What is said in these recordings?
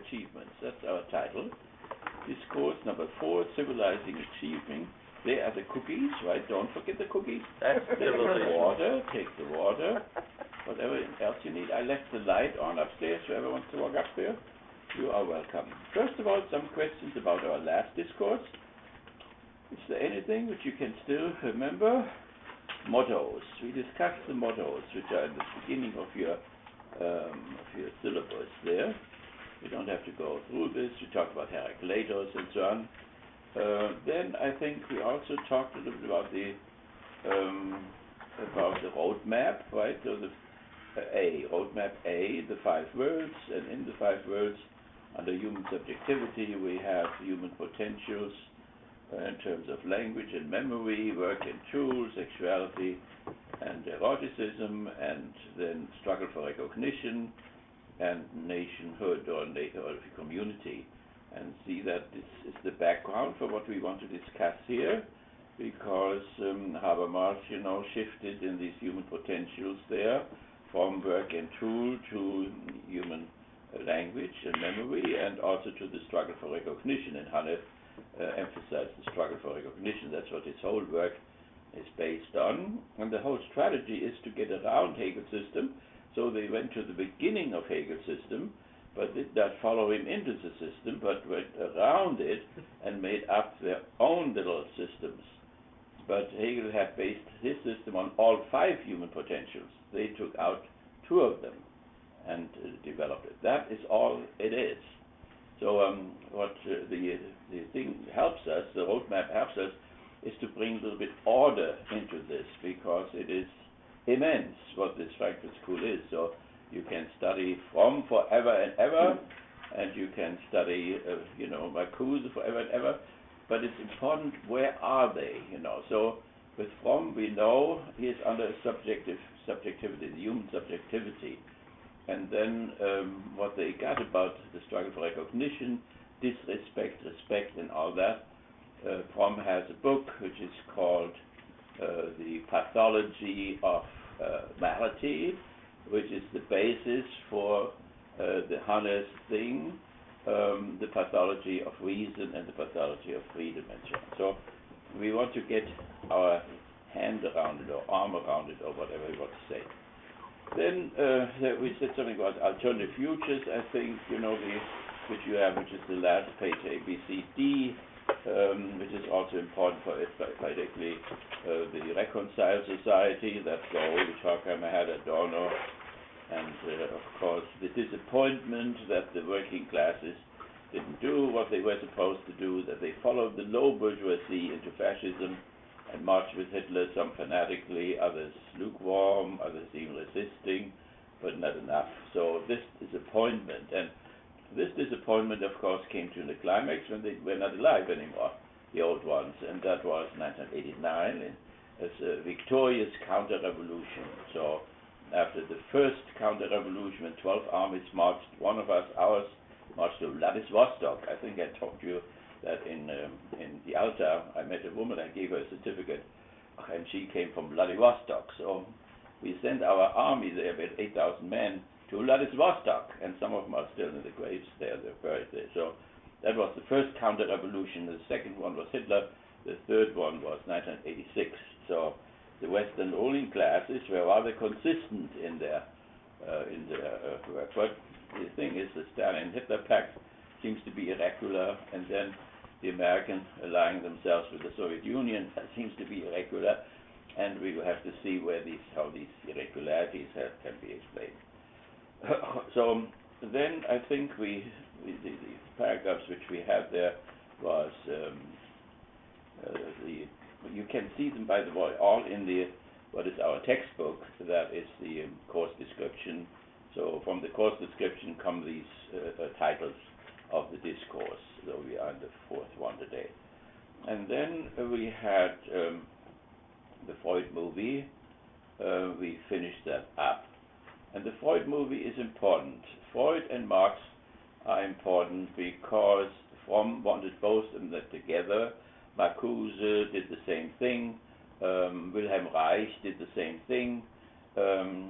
Achievements. That's our title. Discourse number 4, Civilizing Achievement. There are the cookies, right? Don't forget the cookies. Take the water. Take the water. Whatever else you need. I left the light on upstairs. Whoever wants to walk up there, you are welcome. First of all, some questions about our last discourse. Is there anything which you can still remember? Mottos. We discussed the mottos, which are in the beginning of your syllabus there. We don't have to go through this. We talked about Heraclitus and so on. Then I think we also talked a little bit about the roadmap, right? So the roadmap A, the 5 worlds, and in the 5 worlds, under human subjectivity, we have human potentials in terms of language and memory, work and tools, sexuality and eroticism, and then struggle for recognition and nationhood or community. And see that this is the background for what we want to discuss here, because Habermas, shifted in these human potentials there from work and tool to human language and memory, and also to the struggle for recognition. And Hannes emphasized the struggle for recognition. That's what his whole work is based on. And the whole strategy is to get around Hegel's system. So they went to the beginning of Hegel's system, but did not follow him into the system, but went around it and made up their own little systems. But Hegel had based his system on all 5 human potentials. They took out 2 of them and developed it. That is all it is. So what the thing helps us, the roadmap helps us, is to bring a little bit order into this, because it is immense what this Frankfurt School is. So you can study Fromm forever and ever, and you can study, Marcuse forever and ever, but it's important, where are they, So with Fromm, we know he is under subjectivity, the human subjectivity. And then what they got about the struggle for recognition, disrespect, respect, and all that. Fromm has a book which is called The Pathology of Morality, which is the basis for the Hannes thing, the pathology of reason and the pathology of freedom and so on. So we want to get our hand around it or arm around it or whatever you want to say. Then we said something about alternative futures, I think, which you have, which is the last page, A, B, C, D, which is also important for it, particularly the reconciled society, that goal which Horkheimer had, Adorno, and of course the disappointment that the working classes didn't do what they were supposed to do, that they followed the low bourgeoisie into fascism and marched with Hitler, some fanatically, others lukewarm, others even resisting, but not enough. So this disappointment, and this disappointment, of course, came to the climax when they were not alive anymore, the old ones, and that was 1989, as a victorious counter-revolution. So after the first counter-revolution, when 12 armies marched, one of ours marched to Vladivostok. I think I told you that in the Alta, I met a woman, I gave her a certificate, and she came from Vladivostok. So we sent our army there with 8,000 men to Vladivostok, and some of them are still in the graves there, they're buried there. So that was the first counter-revolution. The second one was Hitler. The third one was 1986. So the Western ruling classes were rather consistent in their work. But the thing is, the Stalin-Hitler pact seems to be irregular, and then the Americans allying themselves with the Soviet Union seems to be irregular, and we will have to see how these irregularities can be explained. So then I think the paragraphs which we had there was you can see them, by the way, all in what is our textbook. That is the course description. So from the course description come these titles of the discourse. So we are in the 4th one today. And then we had the Freud movie. We finished that up. And the Freud movie is important. Freud and Marx are important because Fromm wanted both of them together. Marcuse did the same thing. Wilhelm Reich did the same thing.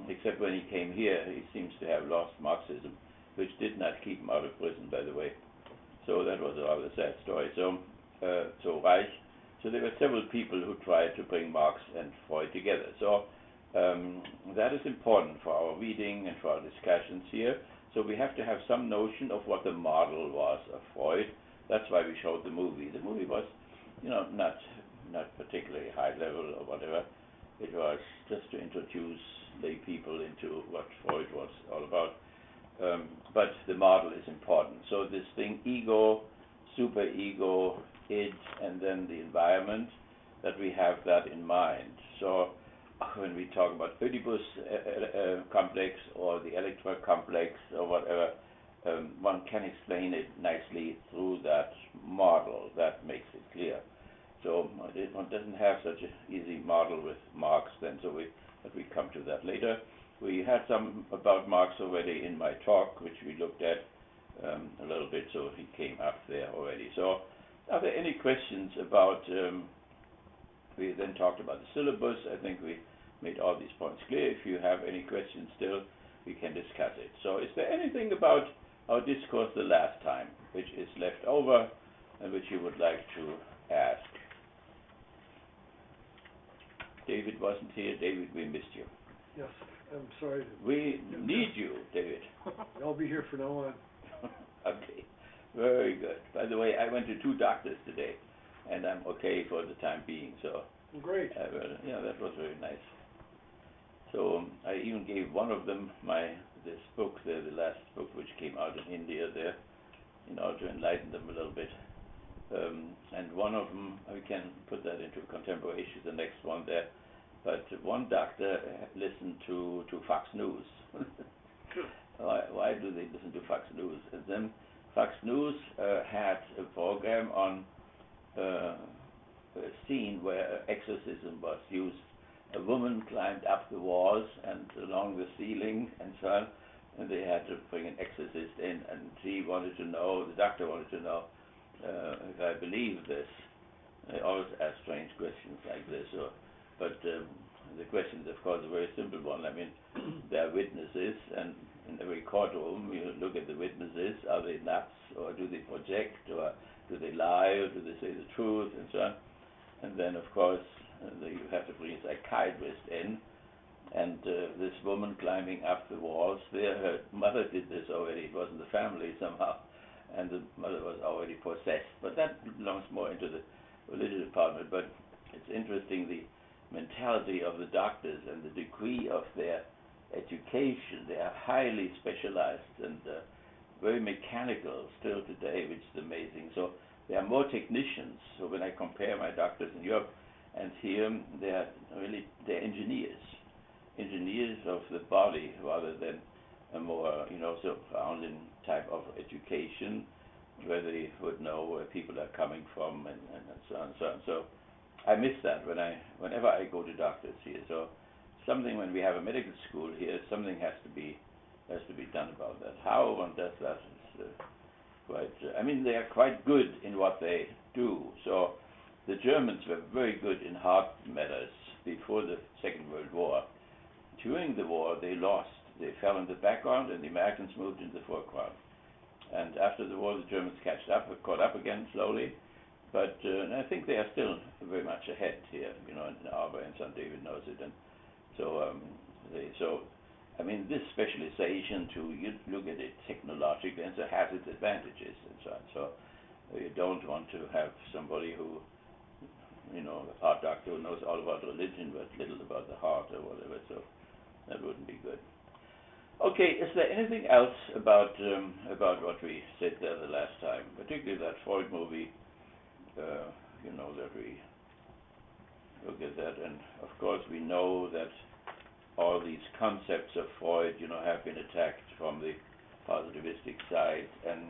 Except when he came here, he seems to have lost Marxism which did not keep him out of prison, by the way. So that was a rather sad story. So Reich. So there were several people who tried to bring Marx and Freud together. So that is important for our reading and for our discussions here. So we have to have some notion of what the model was of Freud. That's why we showed the movie. The movie was, not particularly high level or whatever. It was just to introduce lay people into what Freud was all about. But the model is important. So this thing, ego, superego, id, and then the environment, that we have that in mind. So when we talk about Oedipus complex or the Electra complex or whatever, one can explain it nicely through that model. That makes it clear. So one doesn't have such an easy model with Marx then, but we come to that later. We had some about Marx already in my talk, which we looked at a little bit, so he came up there already. So are there any questions about, we then talked about the syllabus. I think we made all these points clear. If you have any questions still, we can discuss it. So is there anything about our discourse the last time which is left over and which you would like to ask? David wasn't here. David, we missed you. Yes, I'm sorry. We need you, David. I'll be here from now on. Okay, very good. By the way, I went to 2 doctors today, and I'm okay for the time being. So great. Yeah, that was very nice. So I even gave one of them this book there, the last book which came out in India there, to enlighten them a little bit. And one of them, we can put that into contemporary issues, the next one there. But one doctor listened to Fox News. Why do they listen to Fox News? And then Fox News had a program on a scene where exorcism was used. A woman climbed up the walls and along the ceiling and so on, and they had to bring an exorcist in, and the doctor wanted to know if I believe this. I always ask strange questions like this, but the question is, of course, a very simple one. I mean, there are witnesses, and in every courtroom, you look at the witnesses. Are they nuts, or do they project, or do they lie, or do they say the truth, and so on? And then, of course, you have to bring a psychiatrist in, and this woman climbing up the walls there, her mother did this already. It was in the family somehow, and the mother was already possessed. But that belongs more into the religious department. But it's interesting, the mentality of the doctors and the degree of their education. They are highly specialized and very mechanical still today, which is amazing. So they are more technicians. So when I compare my doctors in Europe and here, they're engineers of the body rather than a more, surrounding type of education where they would know where people are coming from and so on and so on. So I miss that whenever I go to doctors here. So something, when we have a medical school here, something has to be done about that. How one does that is quite. They are quite good in what they do. So the Germans were very good in heart matters before the Second World War. During the war, they lost. They fell in the background, and the Americans moved in the foreground. And after the war, the Germans caught up again slowly. But I think they are still very much ahead here, in Arbor, and St. David knows it. And so, this specialization you look at it technologically, and so has its advantages and so on. So you don't want to have somebody who, a heart doctor who knows all about religion but little about the heart or whatever. So that wouldn't be good. Okay, is there anything else about what we said there the last time, particularly that Freud movie? That we look at that, and of course we know that all these concepts of Freud, have been attacked from the positivistic side, and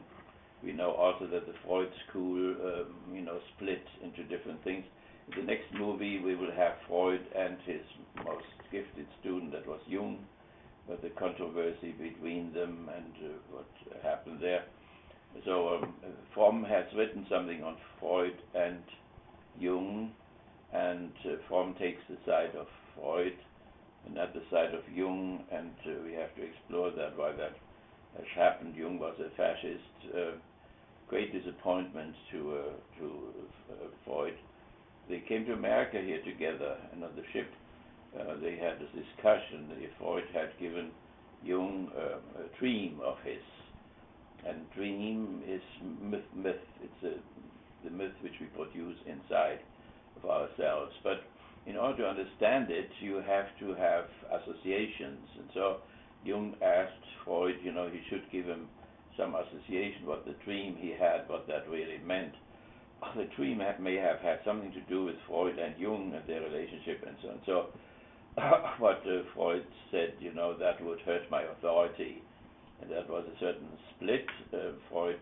we know also that the Freud school, split into different things. In the next movie, we will have Freud and his most gifted student, that was Jung, but the controversy between them and what happened there. So Fromm has written something on Freud and Jung, and Fromm takes the side of Freud and not the side of Jung, and we have to explore that, why that as happened, Jung was a fascist. Great disappointment to Freud. They came to America here together, and on the ship they had this discussion. Freud had given Jung a dream of his, and dream is myth. It's the myth which we produce inside of ourselves. But in order to understand it, you have to have associations. And so Jung asked Freud, he should give him some association, what the dream he had, what that really meant. The dream may have had something to do with Freud and Jung and their relationship and so on. So what Freud said, that would hurt my authority. And that was a certain split. Freud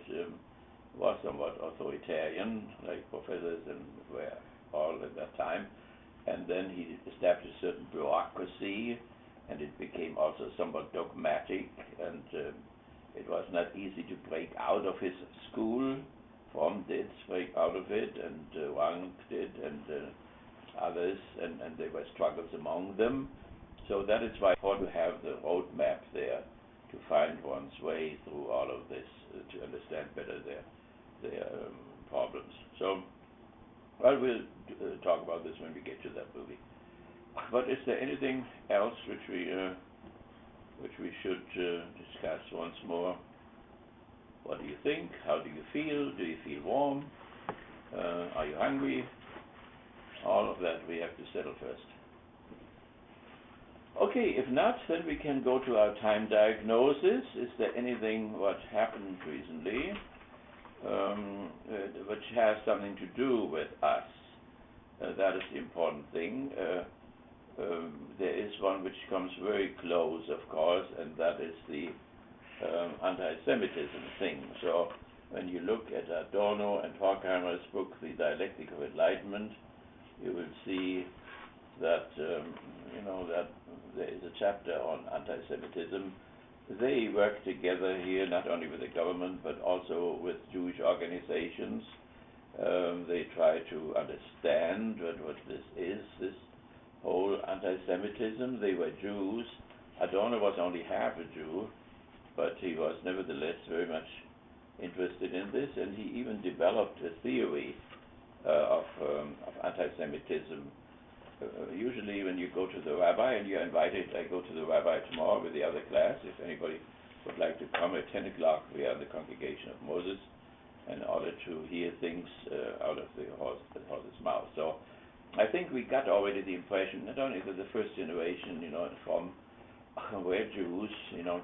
was somewhat authoritarian, like professors and were all at that time. And then he established a certain bureaucracy, and it became also somewhat dogmatic, and it was not easy to break out of his school. Fromm did break out of it, and Wang did, and others, and there were struggles among them. So that is why I want to have the roadmap there to find one's way through all of this, to understand better their problems. So, well, we'll talk about this when we get to that movie. But is there anything else which we should discuss once more? What do you think? How do you feel? Do you feel warm? Are you hungry? All of that we have to settle first. Okay, if not, then we can go to our time diagnosis. Is there anything what happened recently which has something to do with us? That is the important thing. There is one which comes very close, of course, and that is the anti-Semitism thing. So when you look at Adorno and Horkheimer's book, The Dialectic of Enlightenment, you will see that that there is a chapter on anti-Semitism. They work together here, not only with the government but also with Jewish organizations. They try to understand what this is, this whole anti-Semitism. They were Jews. Adorno was only half a Jew, but he was nevertheless very much interested in this, and he even developed a theory of anti-Semitism. Usually when you go to the rabbi and you're invited, I go to the rabbi tomorrow with the other class, if anybody would like to come at 10 o'clock, we are the Congregation of Moses, in order to hear things out of the horse's mouth. So I think we got already the impression, not only that the first generation, from were Jews,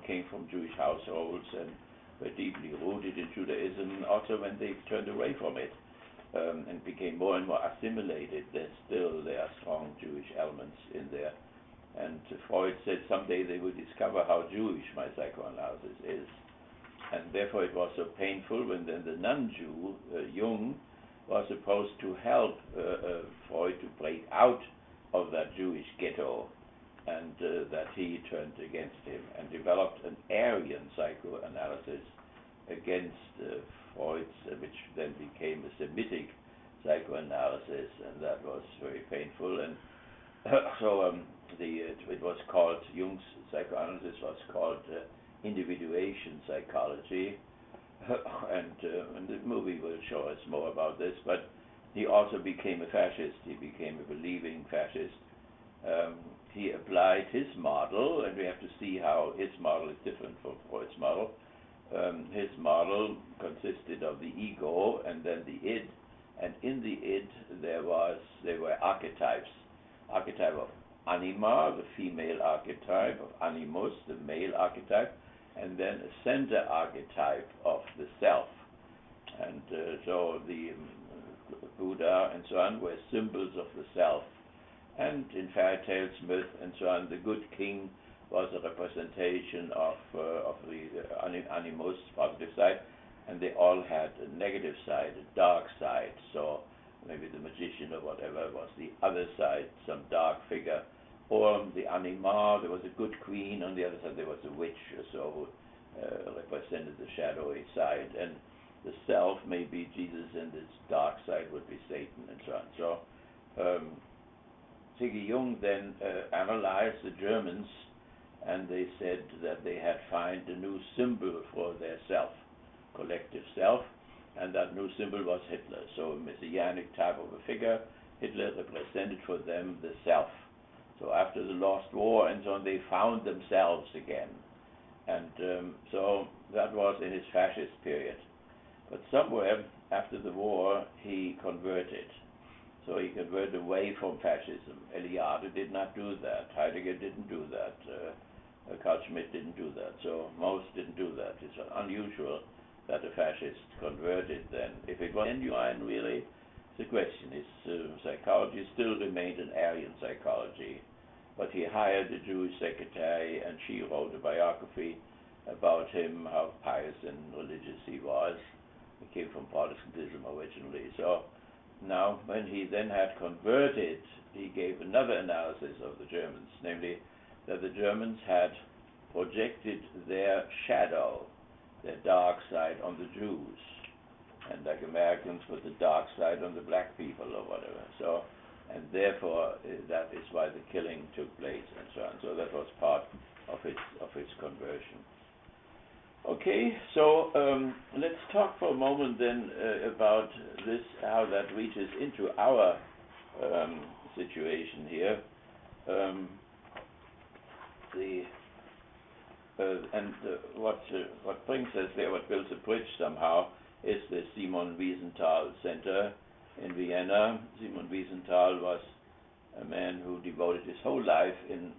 came from Jewish households and were deeply rooted in Judaism, also when they turned away from it and became more and more assimilated, there are strong Jewish elements in there. And Freud said someday they will discover how Jewish my psychoanalysis is. And therefore it was so painful when then the non-Jew, Jung, was supposed to help Freud to break out of that Jewish ghetto, and that he turned against him and developed an Aryan psychoanalysis against Freud's, which then became a Semitic psychoanalysis, and that was very painful. And so it was called, Jung's psychoanalysis was called individuation psychology, and the movie will show us more about this. But he also became a fascist. He became a believing fascist. He applied his model, and we have to see how his model is different from Freud's model. His model consisted of the ego and then the id, and in the id there were archetypes. Archetype of anima, the female archetype, of animus, the male archetype, and then a center archetype of the self. And so the Buddha and so on were symbols of the self. And in fairy tales, myth, and so on, the good king was a representation of the animus, positive side, and they all had a negative side, a dark side. So maybe the magician or whatever was the other side, some dark figure. Or the anima, there was a good queen, on the other side there was a witch, so represented the shadowy side. And the self may be Jesus, and its dark side would be Satan, and so on. So Siggy Jung then analyzed the Germans and they said that they had found a new symbol for their self, collective self, and that new symbol was Hitler. So a messianic type of a figure, Hitler represented for them the self. So after the lost war and so on, they found themselves again. And so that was in his fascist period. But somewhere after the war, he converted. So he converted away from fascism. Eliade did not do that. Heidegger didn't do that. Carl Schmitt didn't do that. So most didn't do that. It's unusual that a fascist converted then. If it was genuine, really, the question is, psychology still remained an Aryan psychology. But he hired a Jewish secretary, and she wrote a biography about him, how pious and religious he was. He came from Protestantism originally. So now, when he then had converted, he gave another analysis of the Germans, namely that the Germans had projected their shadow, their dark side, on the Jews, and like Americans put the dark side on the black people or whatever. So, and therefore that is why the killing took place and so on. So that was part of his conversion. Okay, so let's talk for a moment then about this, how that reaches into our situation here. What brings us there, what builds a bridge somehow, is the Simon Wiesenthal Center in Vienna. Simon Wiesenthal was a man who devoted his whole life in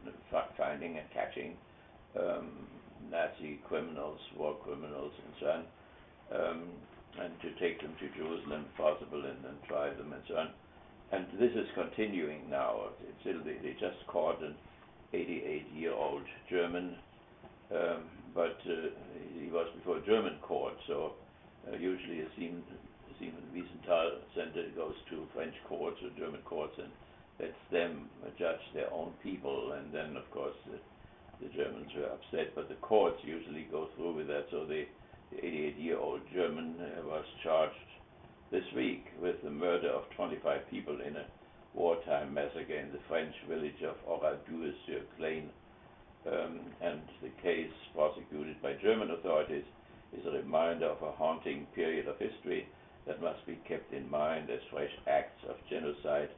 finding and catching Nazi criminals, war criminals, and so on, and to take them to Jerusalem if possible and then try them and so on. And this is continuing now. They just caught an 88-year-old German, but he was before a German court, so usually a Simon Wiesenthal Center goes to French courts or German courts and lets them judge their own people, and then of course the Germans were upset, but the courts usually go through with that. So the 88-year-old German was charged this week with the murder of 25 people in a wartime massacre in the French village of Oradour-sur-Glane. And the case, prosecuted by German authorities, is a reminder of a haunting period of history that must be kept in mind as fresh acts of genocide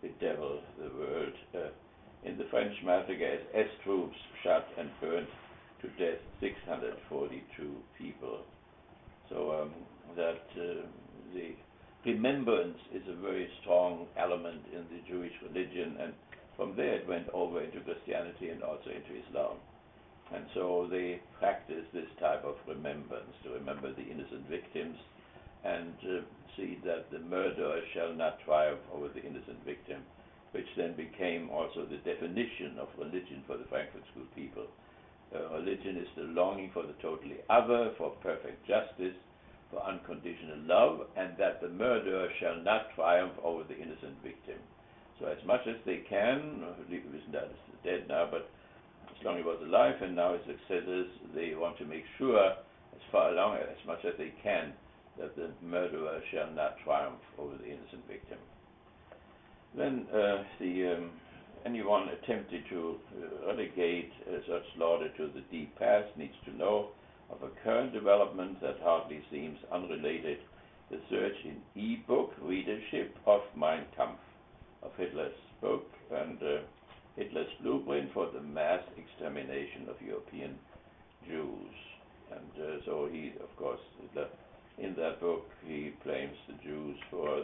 bedevil the world. In the French massacre, SS troops shot and burned to death 642 people. So that the remembrance is a very strong element in the Jewish religion, and from there it went over into Christianity and also into Islam. And so they practice this type of remembrance, to remember the innocent victims and see that the murderer shall not triumph over the innocent victim, which then became also the definition of religion for the Frankfurt School people. Religion is the longing for the totally other, for perfect justice, for unconditional love, and that the murderer shall not triumph over the innocent victim. So as much as they can, Wiesenthal is dead now, but as long as he was alive and now his successors, they want to make sure, as far along as much as they can, that the murderer shall not triumph over the innocent victim. Then anyone attempting to relegate such slaughter to the deep past needs to know of a current development that hardly seems unrelated: the search in e-book readership of Mein Kampf, of Hitler's book, and Hitler's blueprint for the mass extermination of European Jews. And so he, of course, in that book, he blames the Jews for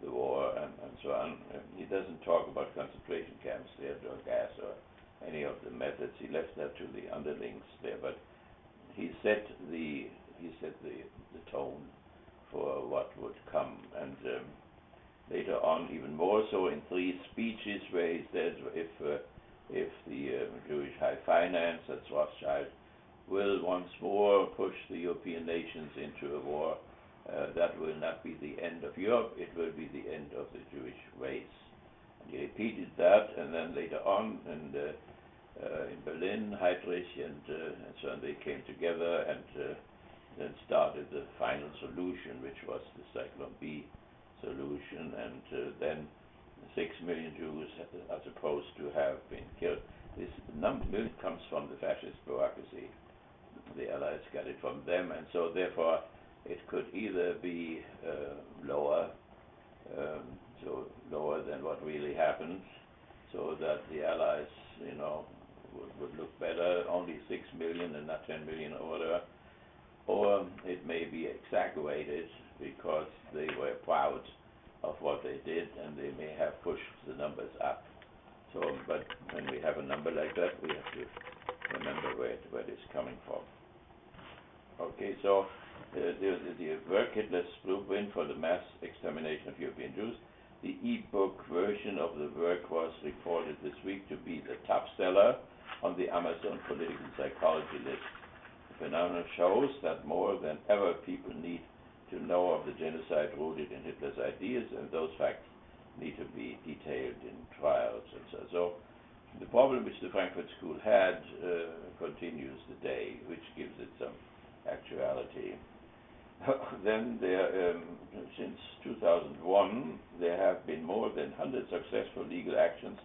the war and so on. He doesn't talk about concentration camps there, or gas, or any of the methods. He left that to the underlings there, but he set the tone for what would come. And later on, even more so, in 3 speeches where he said if the Jewish high finance, that's Rothschild, will once more push the European nations into a war, that will not be the end of Europe, it will be the end of the Jewish race. And he repeated that, and then later on, in Berlin, Heydrich and so on, they came together and then started the final solution, which was the Cyclone B solution, and then 6 million Jews are supposed to have been killed. this million comes from the fascist bureaucracy. The Allies got it from them, and so therefore it could either be lower, so lower than what really happened, so that the Allies, would look better, only 6 million and not 10 million or whatever, or it may be exaggerated because they were proud of what they did and they may have pushed the numbers up. So, but when we have a number like that, we have to remember where it is coming from. Okay, so the work Hitler's blueprint for the mass extermination of European Jews. The e-book version of the work was reported this week to be the top seller on the Amazon political psychology list. The phenomenon shows that more than ever people need to know of the genocide rooted in Hitler's ideas, and those facts need to be detailed in trials and so. So the problem which the Frankfurt School had continues today, which gives it some actuality. Then since 2001, there have been more than 100 successful legal actions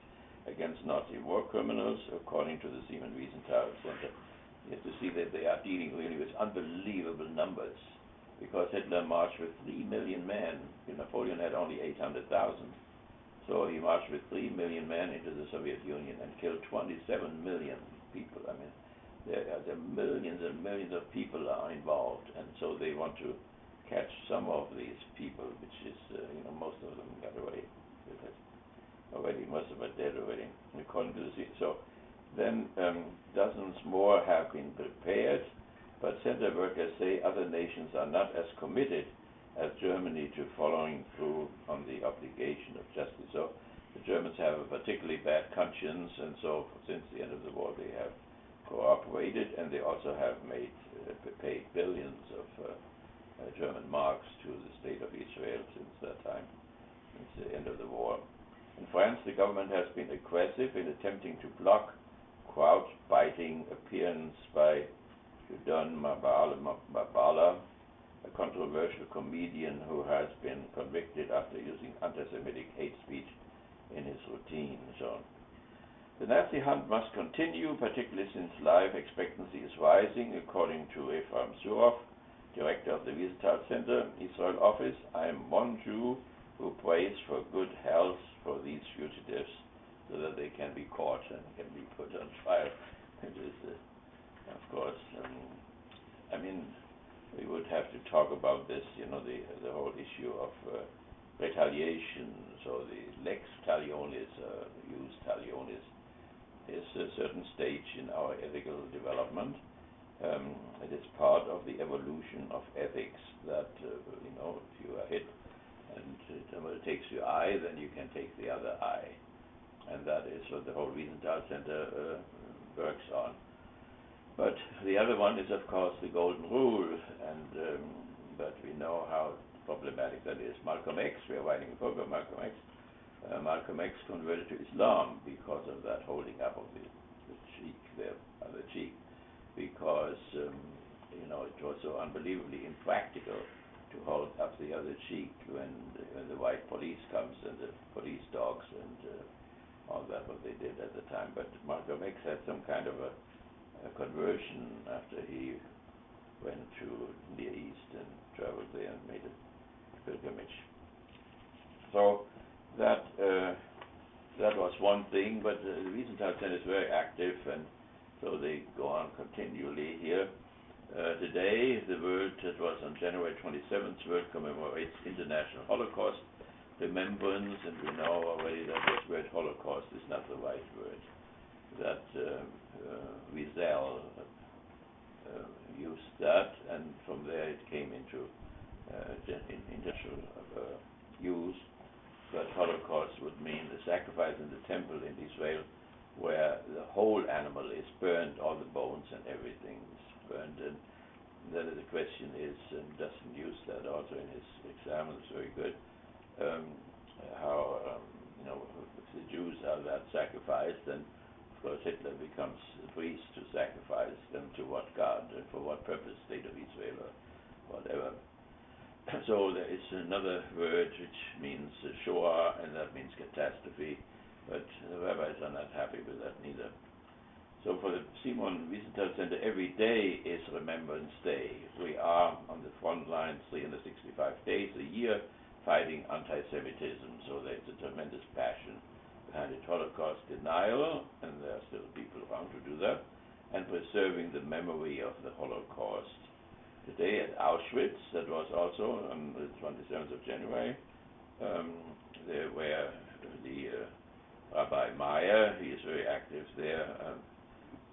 against Nazi war criminals, according to the Simon Wiesenthal Center. You have to see that they are dealing really with unbelievable numbers, because Hitler marched with 3 million men. Napoleon had only 800,000. So he marched with 3 million men into the Soviet Union and killed 27 million people. I mean, there are millions and millions of people are involved, and so they want to catch some of these people, which is, most of them got away with it already. Most of them are dead already, according to the So then dozens more have been prepared, but center workers say other nations are not as committed as Germany to following through on the obligation of justice. So the Germans have a particularly bad conscience, and so since the end of the war they have cooperated, and they also have paid billions of German marks to the state of Israel since that time, since the end of the war. In France, the government has been aggressive in attempting to block crowd-biting appearance by Judon Mabala, a controversial comedian who has been convicted after using anti-Semitic hate speech in his routine. So the Nazi hunt must continue, particularly since life expectancy is rising, according to Erich Fromm, director of the Wiesenthal Center, Israel office. I am one Jew who prays for good health for these fugitives, so that they can be caught and can be put on trial. It is, of course, we would have to talk about this, the whole issue of retaliation. So the lex talionis, jus talionis, is a certain stage in our ethical development. It is part of the evolution of ethics that, if you are hit and somebody takes your eye, then you can take the other eye. And that is what the whole Wiesenthal Center works on. But the other one is, of course, the Golden Rule, and but we know how problematic that is. Malcolm X, we are writing a book of Malcolm X. Malcolm X converted to Islam because of that holding up of the cheek, the other cheek, because it was so unbelievably impractical to hold up the other cheek when the white police comes and the police dogs and all that, what they did at the time. But Malcolm X had some kind of a conversion after he went to Near East and traveled there and made a pilgrimage. So that was one thing, but the Wiesenthal Center is very active, and so they go on continually here. Today, the world, it was on January 27th, world commemorates International Holocaust Remembrance, and we know already that this word Holocaust is not the right word. That Wiesel used that, and from there it came into international use. But Holocaust would mean the sacrifice in the temple in Israel, where the whole animal is burned, all the bones and everything is burned. And then the question is, and Dustin used that also in his exam, it's very good, how, if the Jews are that sacrificed, then of course Hitler becomes a priest to sacrifice them to what God and for what purpose, state of Israel or whatever. So there is another word which means Shoah, and that means catastrophe, but the rabbis are not happy with that neither. So for the Simon Wiesenthal Center, every day is Remembrance Day. We are on the front lines 365 days a year fighting anti-Semitism. So there's a tremendous passion behind it. Holocaust denial, and there are still people around to do that, and preserving the memory of the Holocaust. Today at Auschwitz, that was also on the 27th of January, there were the Rabbi Meyer, he is very active there,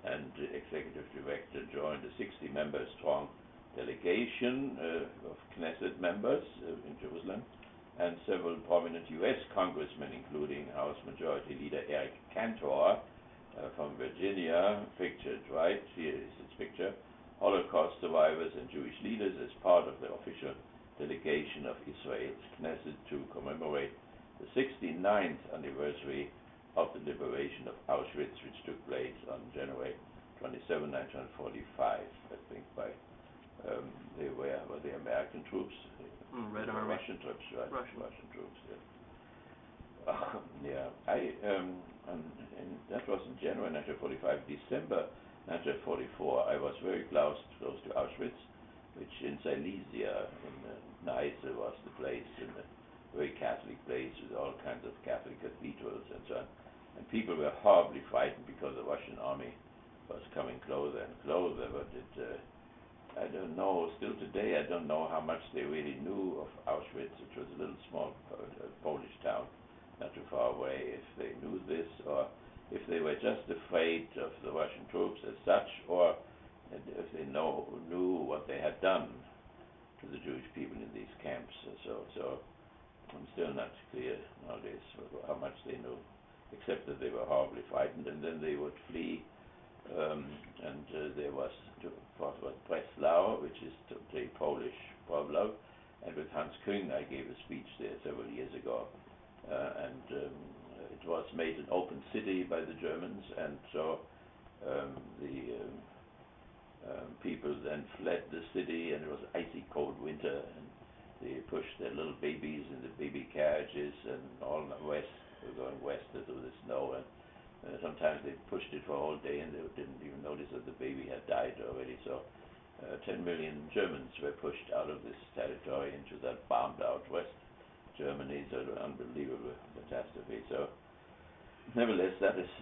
and the executive director joined a 60-member strong delegation of Knesset members in Jerusalem, and several prominent U.S. congressmen, including House Majority Leader Eric Cantor from Virginia, pictured right here is his picture, Holocaust survivors and Jewish leaders as part of the official delegation of Israel's Knesset to commemorate the 69th anniversary of the liberation of Auschwitz, which took place on January 27, 1945, I think, by they were the American troops, Red Army, Russian troops, right? Russian troops. Yeah. And that was in January 1945. December 1944, I was very close to Auschwitz, which in Silesia, in Neisse, was the place, in a very Catholic place with all kinds of Catholic cathedrals and so on. And people were horribly frightened because the Russian army was coming closer and closer, but I don't know, still today, I don't know how much they really knew of Auschwitz, which was a little small Polish town, not too far away, if they knew this, or if they were just afraid of the Russian troops as such, or if they knew what they had done to the Jewish people in these camps. So I'm still not clear nowadays how much they knew, except that they were horribly frightened, and then they would flee. There was Breslau, which is the Polish Breslau, and with Hans Küng I gave a speech there several years ago, it was made an open city by the Germans, and so the people then fled the city, and it was icy cold winter, and they pushed their little babies in the baby carriages and all west, going west through the snow, and sometimes they pushed it for a whole day and they didn't even notice that the baby had died already. So 10 million Germans were pushed out of this territory into that bombed out West Germany. So an unbelievable catastrophe. So nevertheless,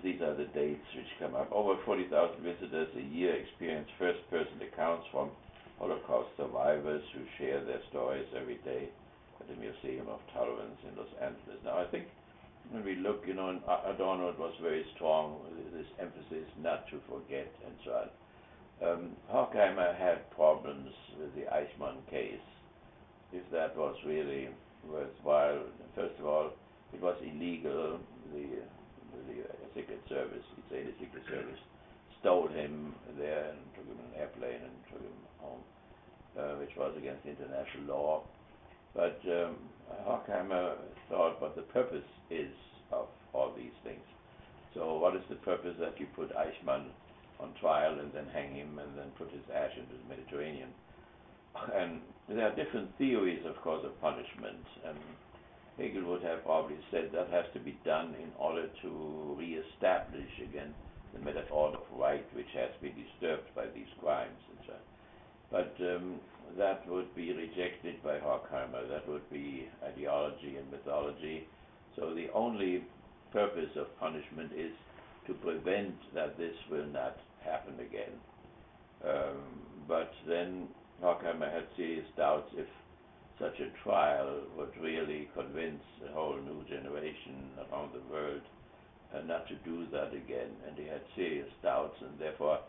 these are the dates which come up. Over 40,000 visitors a year experience first-person accounts from Holocaust survivors who share their stories every day at the Museum of Tolerance in Los Angeles. Now, I think when we look, in Adorno was very strong, this emphasis not to forget and so on. Horkheimer had problems with the Eichmann case, if that was really worthwhile. First of all, it was illegal. The Secret Service, Israeli Secret Service, stole him there and took him on an airplane and took him home, which was against international law. But Horkheimer thought what the purpose is of all these things. So what is the purpose that you put Eichmann on trial and then hang him and then put his ash into the Mediterranean? And there are different theories, of course, of punishment. And Hegel would have probably said that has to be done in order to re-establish again the metaphor of right, which has been disturbed by these crimes and so on. But that would be rejected by Horkheimer. That would be ideology and mythology. So the only purpose of punishment is to prevent that this will not happen again. But then Horkheimer had serious doubts if such a trial would really convince a whole new generation around the world not to do that again. And he had serious doubts, and therefore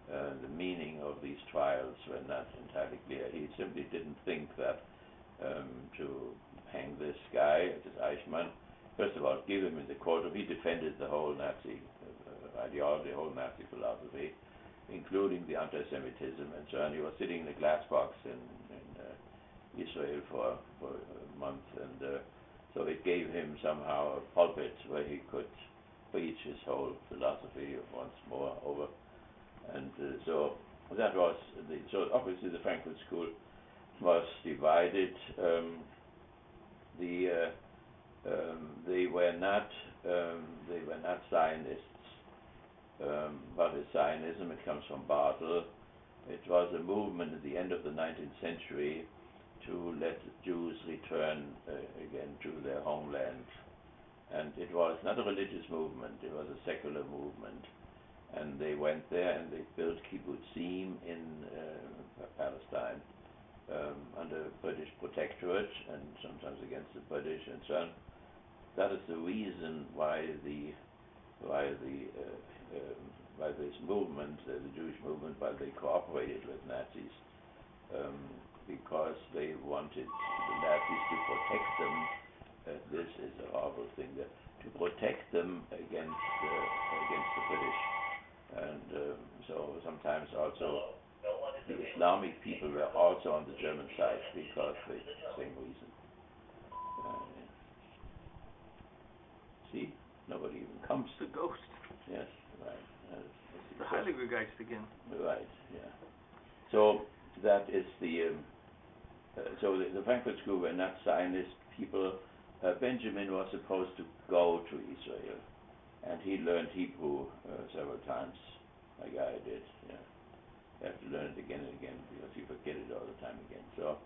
the meaning of these trials were not entirely clear. He simply didn't think that to hang this guy, this Eichmann, first of all, give him in the courtroom. He defended the whole Nazi ideology, the whole Nazi philosophy, including the anti-Semitism and so on. He was sitting in a glass box in Israel for a month, and so it gave him somehow a pulpit where he could preach his whole philosophy once more over. And so that was so obviously the Frankfurt School was divided. They were not Zionists, What is Zionism? It comes from Basel. It was a movement at the end of the 19th century to let the Jews return again to their homeland. And it was not a religious movement, it was a secular movement. And they went there and they built kibbutzim in Palestine under British protectorate and sometimes against the British and so on. That is the reason why this movement, the Jewish movement, why they cooperated with Nazis, because they wanted the Nazis to protect them. This is a horrible thing, to protect them against the British, and so sometimes also the Islamic people were also on the German side because of the same reason. See, nobody even comes. The ghost. Yes, right. The Heilige Geist again. Right. Yeah. So that is the Frankfurt School were not Zionist people. Benjamin was supposed to go to Israel, and he learned Hebrew several times, like I did. Yeah. You have to learn it again and again because you forget it all the time again. So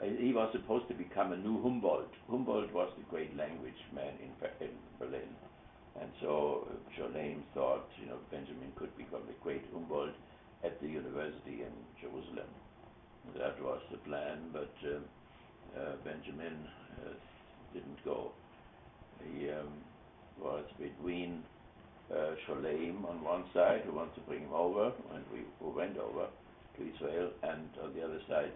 he was supposed to become a new Humboldt. Humboldt was the great language man in Berlin, and so Scholem thought, Benjamin could become the great Humboldt at the university in Jerusalem. That was the plan, but Benjamin didn't go. He was between Scholem on one side, who wanted to bring him over, and who went over to Israel, and on the other side,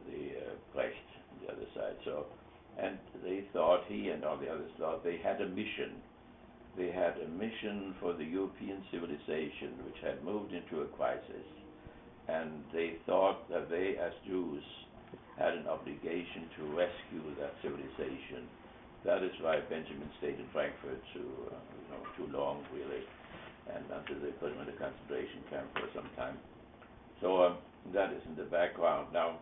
the Brecht on the other side. So, and they thought, he and all the others thought, they had a mission. They had a mission for the European civilization, which had moved into a crisis, and they thought that they, as Jews, had an obligation to rescue that civilization. That is why Benjamin stayed in Frankfurt too long, really, and until they put him in a concentration camp for some time. So that is in the background now.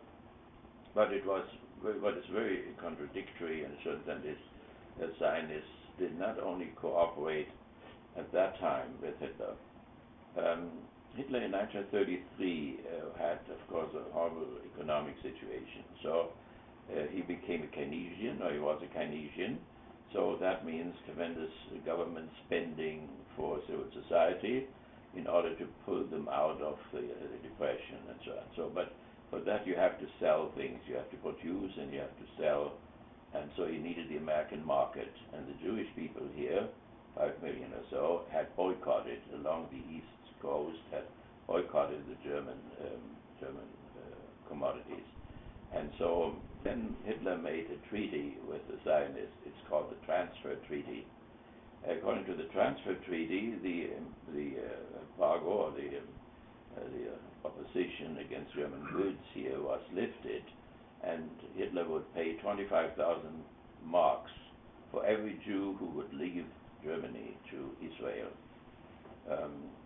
But what is very contradictory in a certain sense is that Zionists did not only cooperate at that time with Hitler. Hitler in 1933 had, of course, a horrible economic situation. So he became a Keynesian, or he was a Keynesian. So that means tremendous government spending for civil society in order to pull them out of the depression and so on. So, but for that you have to sell things, you have to produce and you have to sell, and so you needed the American market. And the Jewish people here, 5 million or so, had boycotted along the East Coast, had boycotted the German commodities. And so then Hitler made a treaty with the Zionists. It's called the Transfer Treaty. According to the Transfer Treaty, the embargo, or the opposition against German goods here was lifted, and Hitler would pay 25,000 marks for every Jew who would leave Germany to Israel.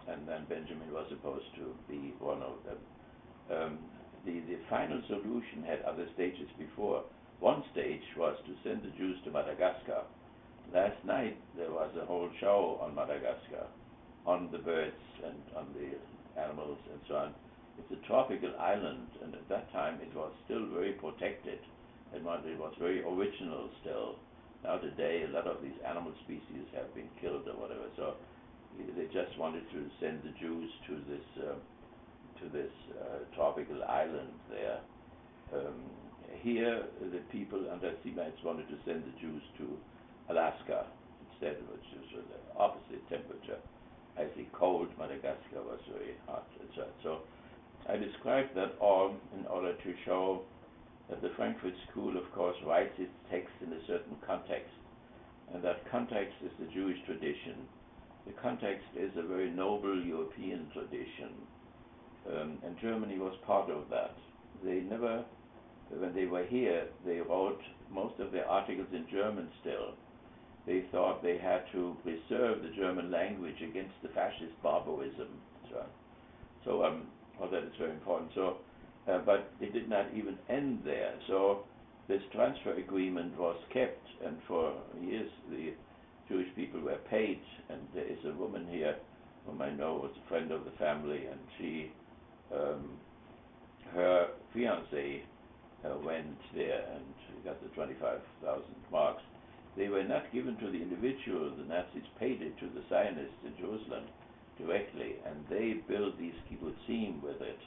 And then Benjamin was supposed to be one of them. The final solution had other stages before. One stage was to send the Jews to Madagascar. Last night there was a whole show on Madagascar, on the birds and on the animals and so on. It's a tropical island, and at that time it was still very protected, and it was very original still. Now today a lot of these animal species have been killed or whatever, so they just wanted to send the Jews to this tropical island there. Here the people under Siebert wanted to send the Jews to Alaska instead, which was the opposite temperature. Actually cold, Madagascar was very hot, and so on. So I described that all in order to show that the Frankfurt School, of course, writes its text in a certain context, and that context is the Jewish tradition. The context is a very noble European tradition, and Germany was part of that. They never, when they were here, they wrote most of their articles in German still. They thought they had to preserve the German language against the fascist barbarism. So that is very important. So, but it did not even end there. So this transfer agreement was kept, and for years the Jewish people were paid. And there is a woman here whom I know was a friend of the family, and um, her fiance went there and got the 25,000 marks. They were not given to the individual. The Nazis paid it to the Zionists in Jerusalem directly, and they built these kibbutzim with it.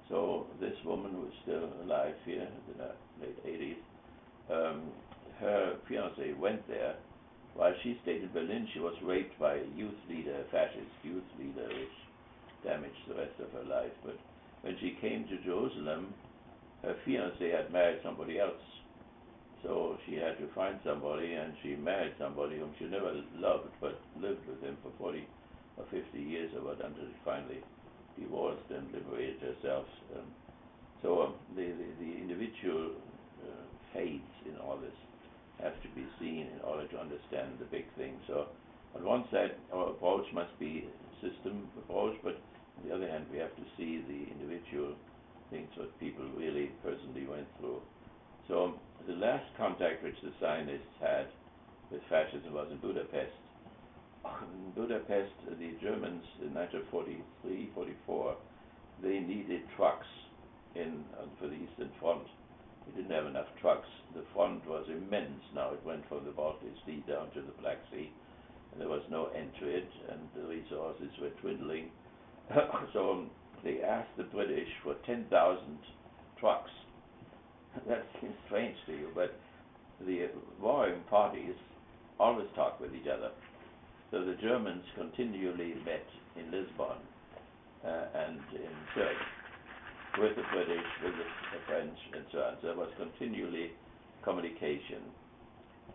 So this woman, who is still alive here in the late 80s, her fiance went there. While she stayed in Berlin, she was raped by a youth leader, a fascist youth leader, which damaged the rest of her life. But when she came to Jerusalem, her fiance had married somebody else. So she had to find somebody, and she married somebody whom she never loved, but lived with him for 40 or 50 years or what, until she finally divorced and liberated herself. The individual fades in all this have to be seen in order to understand the big thing. So on one side, our approach must be system approach, but on the other hand, we have to see the individual things, what people really personally went through. So the last contact which the Zionists had with fascism was in Budapest. In Budapest, the Germans in 1943, 44, they needed trucks for the Eastern Front. They didn't have enough trucks. The front was immense now. It went from the Baltic Sea down to the Black Sea, and there was no end to it, and the resources were dwindling. So they asked the British for 10,000 trucks. That seems strange to you, but the warring parties always talk with each other. So the Germans continually met in Lisbon and in Zurich with the British, with the French, and so on. So there was continually communication,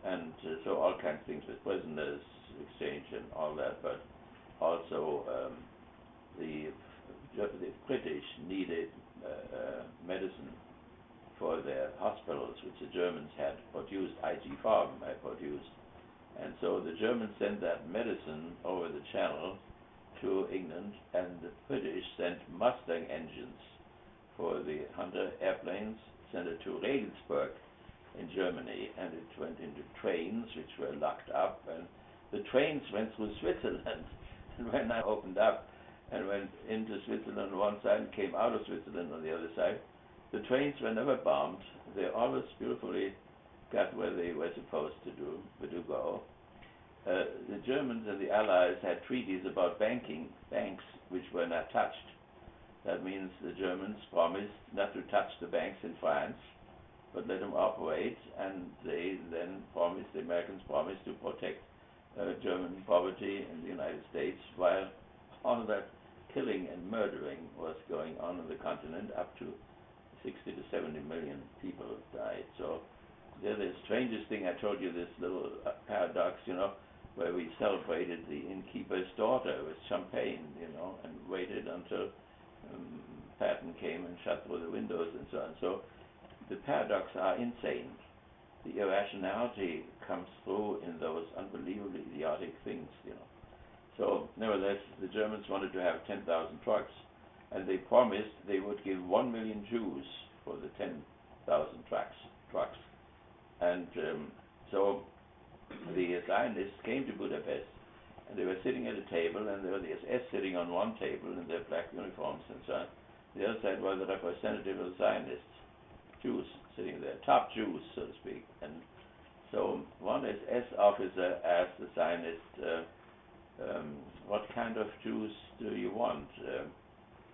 and so all kinds of things with prisoners exchange and all that. But also the British needed medicine for their hospitals, which the Germans had produced. Erich Fromm had produced, and so the Germans sent that medicine over the Channel to England, and the British sent Mustang engines for the Hunter airplanes, sent it to Regensburg in Germany, and it went into trains which were locked up, and the trains went through Switzerland. And when I opened up and went into Switzerland on one side and came out of Switzerland on the other side, the trains were never bombed. They always beautifully got where they were supposed to go. The Germans and the Allies had treaties about banks which were not touched. That means the Germans promised not to touch the banks in France, but let them operate, and they then promised, the Americans promised, to protect German property in the United States, while all that killing and murdering was going on the continent. Up to 60 to 70 million people died. So the strangest thing, I told you this little paradox, where we celebrated the innkeeper's daughter with champagne, and waited until Patton came and shut through the windows and so on. So the paradox are insane. The irrationality comes through in those unbelievably idiotic things, So nevertheless, the Germans wanted to have 10,000 trucks, and they promised they would give 1 million Jews for the 10,000 trucks. And so the Zionists came to Budapest, and they were sitting at a table, and there were the SS sitting on one table in their black uniforms and so on. The other side was the representative of the Zionists, Jews sitting there, top Jews, so to speak. And so one SS officer asked the Zionist, what kind of Jews do you want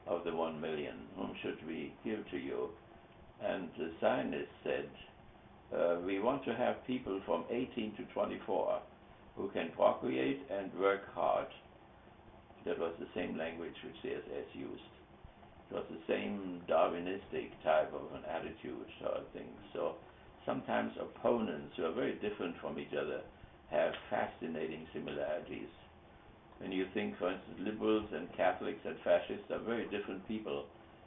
of the 1 million? Whom should we give to you? And the Zionists said, we want to have people from 18 to 24 who can procreate and work hard. That was the same language which the SS used. It was the same Darwinistic type of an attitude toward things. So sometimes opponents who are very different from each other have fascinating similarities. When you think, for instance, liberals and Catholics and fascists are very different people,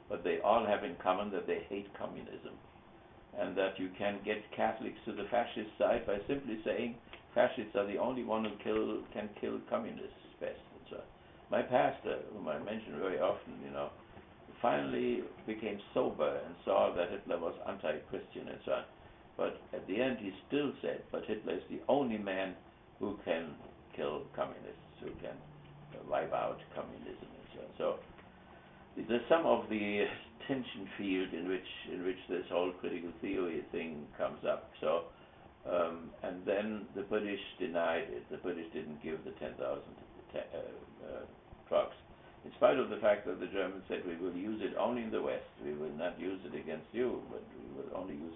but they all have in common that they hate communism, and that you can get Catholics to the fascist side by simply saying fascists are the only one who can kill communists best. And so my pastor, whom I mention very often, finally became sober and saw that Hitler was anti-Christian and so on. But at the end, he still said, but Hitler is the only man who can kill communists, who can wipe out communism and so on. So there's some of the tension field in which this whole critical theory thing comes up. So and then the British denied it. The British didn't give the 10,000 trucks, in spite of the fact that the Germans said we will use it only in the West. We will not use it against you, but we will only use.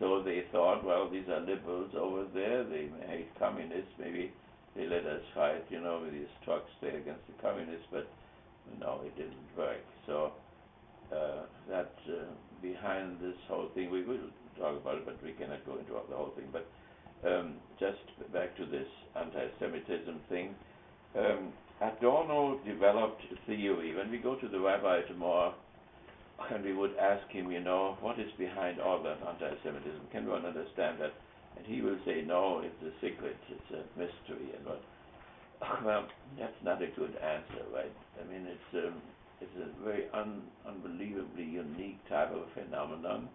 So they thought, well, these are liberals over there. They hate communists. Maybe they let us fight, with these trucks there against the communists. But no, it didn't work. So that behind this whole thing, we will talk about it, but we cannot go into the whole thing. But just back to this anti-Semitism thing. Adorno developed a theory. When we go to the rabbi tomorrow, and we would ask him, what is behind all that anti-Semitism? Can one understand that? And he will say, no, it's a secret, it's a mystery. And what? Well, that's not a good answer, right? I mean, it's a very unbelievably unique type of phenomenon,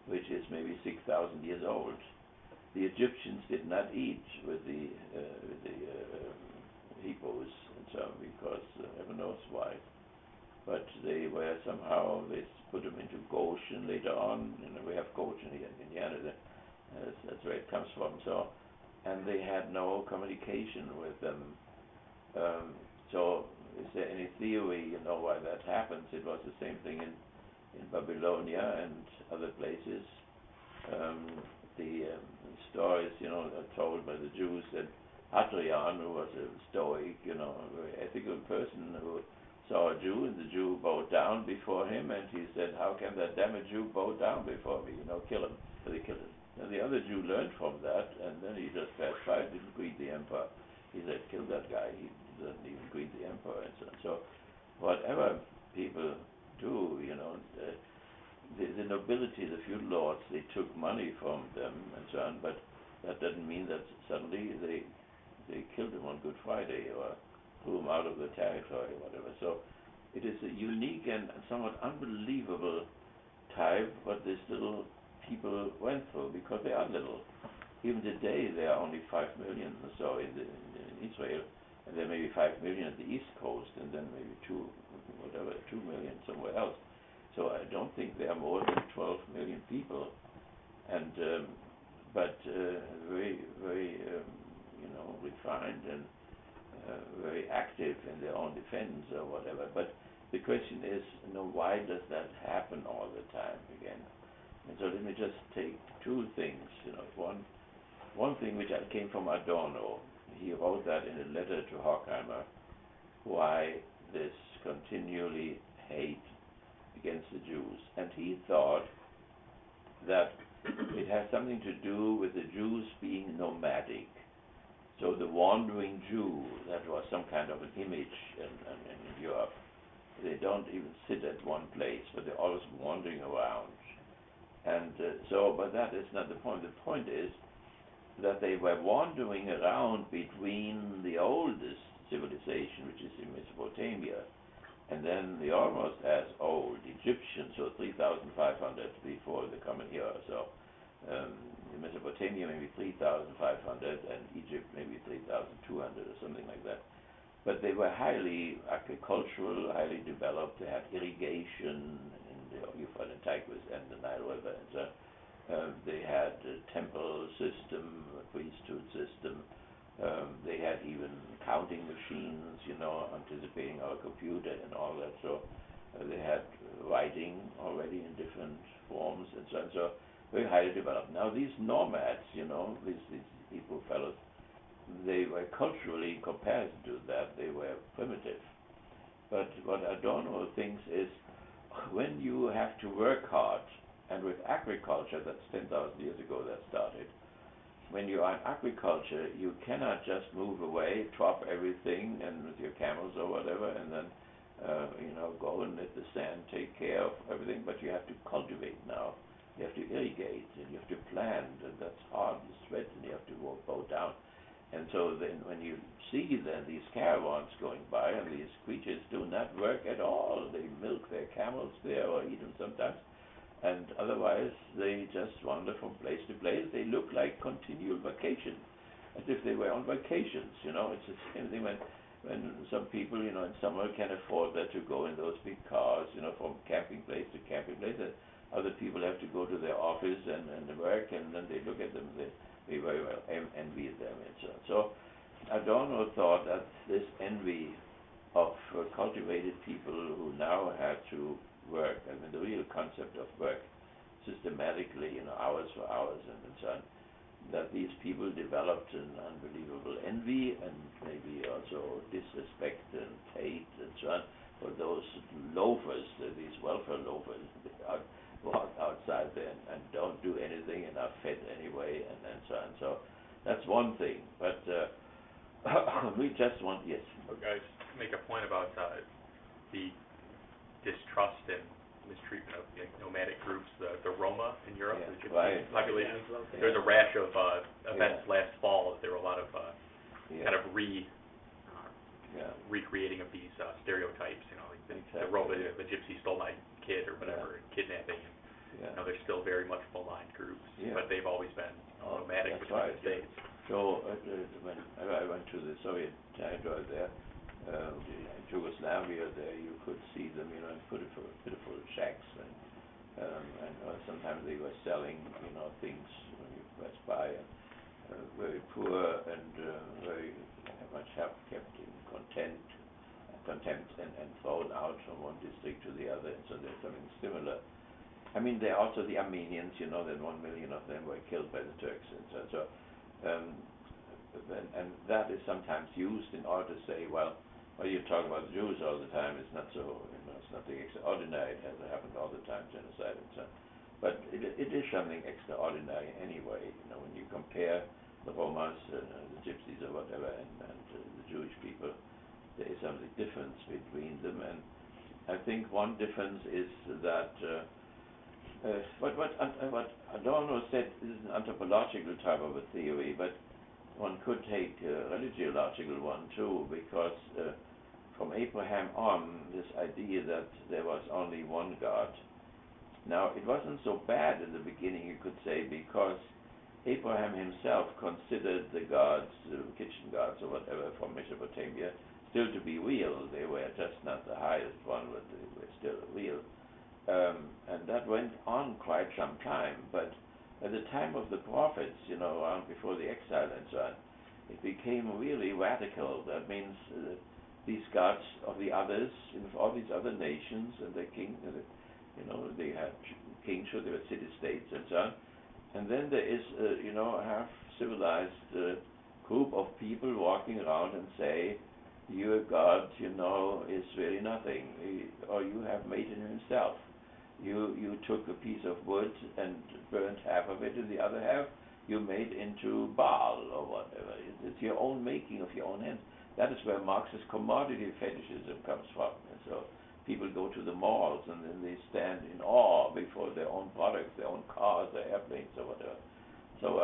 which is maybe 6,000 years old. The Egyptians did not eat with the Hebrews and so on, because heaven knows why. But they were somehow, they put them into Goshen later on. We have Goshen here in Indiana. That's where it comes from. So, and they had no communication with them. So, is there any theory, why that happens? It was the same thing in Babylonia and other places. The stories, are told by the Jews that Hadrian, who was a Stoic, a very ethical person, who saw a Jew, and the Jew bowed down before him, and he said, how can that damn Jew bow down before me? Kill him. So they killed him. And the other Jew learned from that, and then he just passed by, didn't greet the emperor. He said, kill that guy. He doesn't even greet the emperor, and so on. So whatever people do, the nobility, the feudal lords, they took money from them and so on, but that doesn't mean that suddenly they killed him on Good Friday or threw him out of the territory or whatever. So it is a unique and somewhat unbelievable type what these little people went through, because they are little. Even today there are only 5 million or so in Israel, and there may be 5 million at the East Coast, and then maybe 2 million somewhere else. So I don't think there are more than 12 million people, and but very, very, refined and very active in their own defense or whatever. But the question is, why does that happen all the time again? And so let me just take two things. One thing which came from Adorno. He wrote that in a letter to Horkheimer. Why this continually hate against the Jews? And he thought that it has something to do with the Jews being nomadic. So the wandering Jew, that was some kind of an image in Europe. They don't even sit at one place, but they're always wandering around. And but that is not the point. The point is that they were wandering around between the oldest civilization, which is in Mesopotamia, and then the almost as old Egyptian, so 3,500 before the common era. So Mesopotamia maybe 3,500, and Egypt maybe 3,200 or something like that. But they were highly agricultural, highly developed. They had irrigation in the Euphrates and Tigris and the Nile River, and so they had a temple system, a priesthood system. They had even counting machines, anticipating our computer and all that. So they had writing already in different forms and so on. So very highly developed. Now these nomads, these Hebrew fellows, they were culturally, in comparison to that, they were primitive. But what Adorno thinks is, when you have to work hard, and with agriculture, that's 10,000 years ago that started, when you are in agriculture, you cannot just move away, drop everything, and with your camels or whatever, and then go and let the sand take care of everything, but you have to cultivate now. You have to irrigate, and you have to plant, and that's hard, you sweat, and you have to bow down. And so then when you see then these caravans going by, and these creatures do not work at all, they milk their camels there or eat them sometimes, and otherwise they just wander from place to place. They look like continual vacation, as if they were on vacations. It's the same thing when when some people, in summer can afford that to go in those big cars, from camping place to camping place, and other people have to go to their office and work, and then they look at them, they very well envy them and so on. So Adorno thought that this envy of cultivated people who now had to work, the real concept of work, systematically, hours for hours and so on, that these people developed an unbelievable envy and maybe also disrespect and hate and so on for those loafers, these welfare loafers, walk outside there and don't do anything and are fed anyway and so on. So that's one thing. But we just want, yes. Okay, I just make a point about the distrust and mistreatment of nomadic groups, the Roma in Europe, the Gypsy population. Yeah. There's a rash of events last fall. There were a lot of kind of recreating of these stereotypes. Like the Roma, the Gypsy stole my kid or whatever, kidnapping. And, they're still very much maligned groups, but they've always been nomadic between the states. So when I went to the Soviet territory there, in Yugoslavia, there you could see them, in pitiful shacks, and sometimes they were selling, things when you pass by, and very poor and very much kept in contempt and thrown out from one district to the other, and so there's something similar. There are also the Armenians, that 1 million of them were killed by the Turks, and so and that is sometimes used in order to say, well, you talk about the Jews all the time. It's not so, it's nothing extraordinary. It hasn't happened all the time, genocide and so on. But it is something extraordinary anyway. When you compare the Romas, the Gypsies or whatever, and the Jewish people, there is something difference between them. And I think one difference is that what Adorno said is an anthropological type of a theory, but one could take a religiological one too, because from Abraham on, this idea that there was only one God. Now, it wasn't so bad in the beginning, you could say, because Abraham himself considered the gods, kitchen gods or whatever from Mesopotamia, still to be real. They were just not the highest one, but they were still real. And that went on quite some time, but at the time of the prophets, around before the exile and so on, it became really radical. That means these gods of the others, all these other nations and their king, they had kingship, they were city-states and so on. And then there is, a half-civilized group of people walking around and say, your God, is really nothing, or you have made him himself. You took a piece of wood and burned half of it, and the other half you made into Baal or whatever. It's your own making of your own hands. That is where Marxist commodity fetishism comes from. And so people go to the malls and then they stand in awe before their own products, their own cars, their airplanes or whatever. So,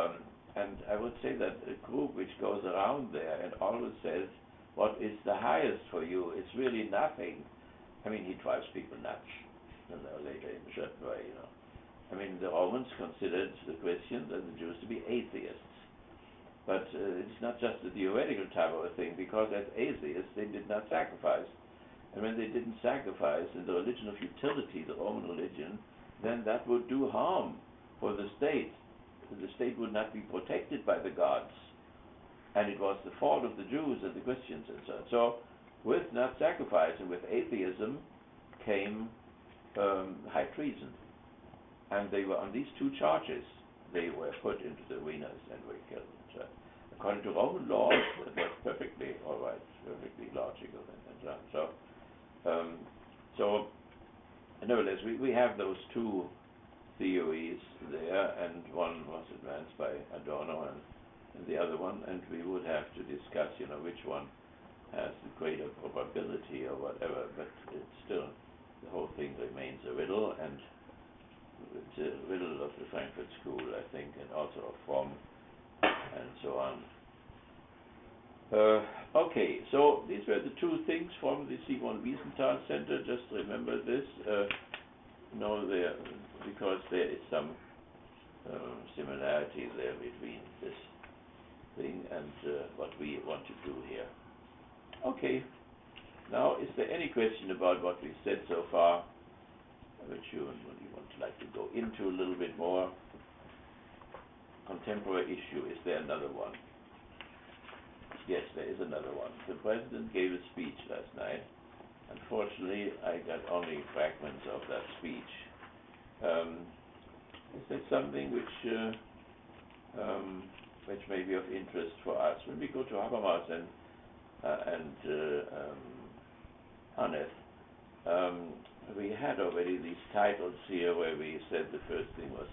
and I would say that a group which goes around there and always says, what is the highest for you? It's really nothing. He drives people nuts. Later in a certain way, the Romans considered the Christians and the Jews to be atheists. But it's not just a theoretical type of a thing, because as atheists they did not sacrifice. And when they didn't sacrifice in the religion of utility, the Roman religion, then that would do harm for the state. The state would not be protected by the gods. And it was the fault of the Jews and the Christians and so on. So with not sacrificing, with atheism, came high treason, and they were on these two charges. They were put into the arenas and were killed. So, according to Roman law, that was perfectly all right, perfectly logical, and so on. So, nevertheless, we have those two theories there, and one was advanced by Adorno, and the other one, and we would have to discuss, which one has the greater probability or whatever. But it's still. The whole thing remains a riddle, and it's a riddle of the Frankfurt School, I think, and also of Fromm, and so on. Okay, so these were the two things from the Simon Wiesenthal Center. Just remember this, because there is some similarity there between this thing and what we want to do here. Okay. Now, is there any question about what we've said so far, which you want to like to go into a little bit more? Contemporary issue, is there another one? Yes, there is another one. The president gave a speech last night. Unfortunately, I got only fragments of that speech. Is that something which may be of interest for us? When we go to Habermas and Hannes, we had already these titles here where we said the first thing was,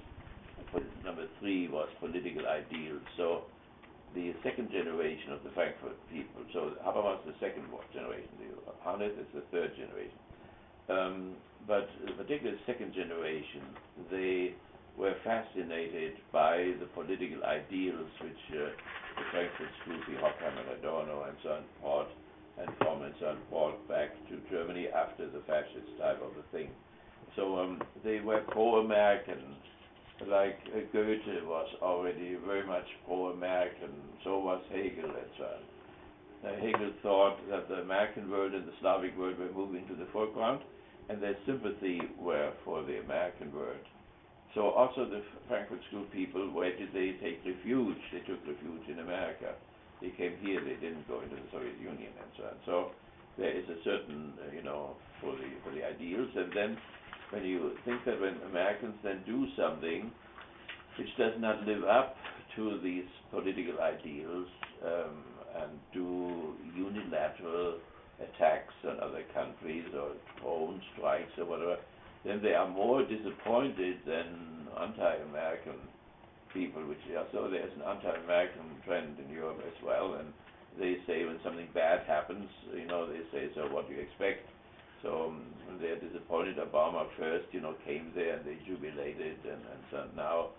number 3 was political ideals. So the second generation of the Frankfurt people. So Habermas is the second generation. Hannes is the third generation. But particularly the second generation, they were fascinated by the political ideals which the Frankfurt School, Horkheimer, Adorno, and so on, Fromm and so on, brought back to Germany after the fascist type of a thing. So they were pro-American, like Goethe was already very much pro-American, so was Hegel and so on. Hegel thought that the American world and the Slavic world were moving to the foreground, and their sympathy were for the American world. So also the Frankfurt School people, where did they take refuge? They took refuge in America. They came here, they didn't go into the Soviet Union and so on. So there is a certain, for the ideals. And then when you think that when Americans then do something which does not live up to these political ideals and do unilateral attacks on other countries or drone strikes or whatever, then they are more disappointed than anti-American people, so there's an anti-American trend in Europe as well, and they say when something bad happens, they say, so what do you expect? So when they're disappointed, Obama first, came there and they jubilated, and so now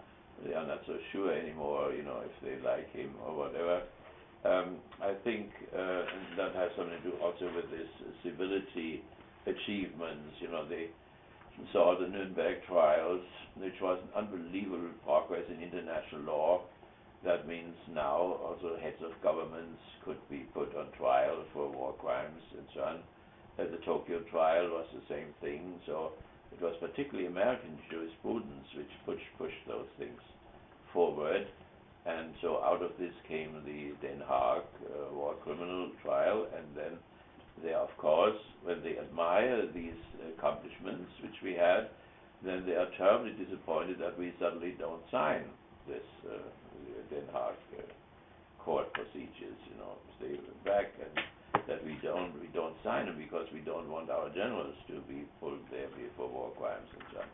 they are not so sure anymore, if they like him or whatever. I think, and that has something to do also with this civility achievements, they saw the Nuremberg trials, which was an unbelievable progress in international law. That means now also heads of governments could be put on trial for war crimes and so on. The Tokyo trial was the same thing. So it was particularly American jurisprudence which pushed those things forward. And so out of this came the Den Haag war criminal trial, and then they, of course, when they admire these accomplishments which we had, then they are terribly disappointed that we suddenly don't sign this Den Haag court procedures, stay back, and that we don't sign them because we don't want our generals to be pulled there for war crimes and so on.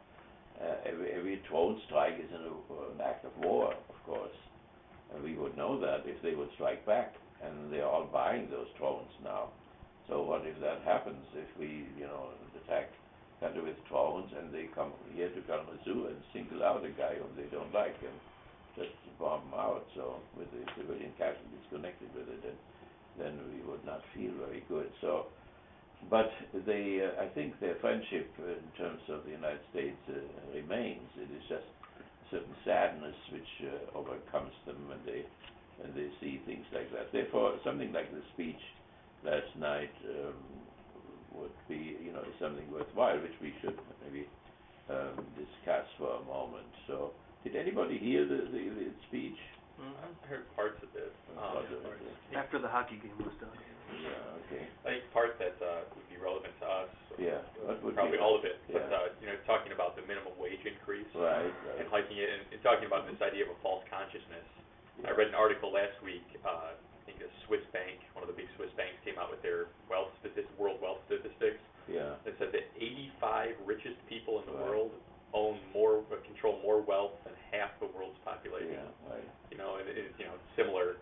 Every drone strike is an act of war, of course, and we would know that if they would strike back, and they're all buying those drones now. So what if that happens, if we, attack country with drones and they come here to Kalamazoo and single out a guy whom they don't like and just bomb him out, so with the civilian casualties connected with it, then we would not feel very good. So, but I think their friendship in terms of the United States remains. It is just a certain sadness which overcomes them when they see things like that. Therefore, something like the speech last night would be, something worthwhile, which we should maybe discuss for a moment. So, did anybody hear the speech? I heard parts of it. After the hockey game was done. Yeah, okay. I think part that would be relevant to us. Yeah, what would probably be all of it. Yeah. But talking about the minimum wage increase. Right. And hiking it, and talking about this idea of a false consciousness. Yeah. I read an article last week. I think a Swiss bank, one of the big Swiss banks, came out with their world wealth statistics. Yeah. It said that 85 richest people in the world control more wealth than half the world's population. Yeah, right. Similar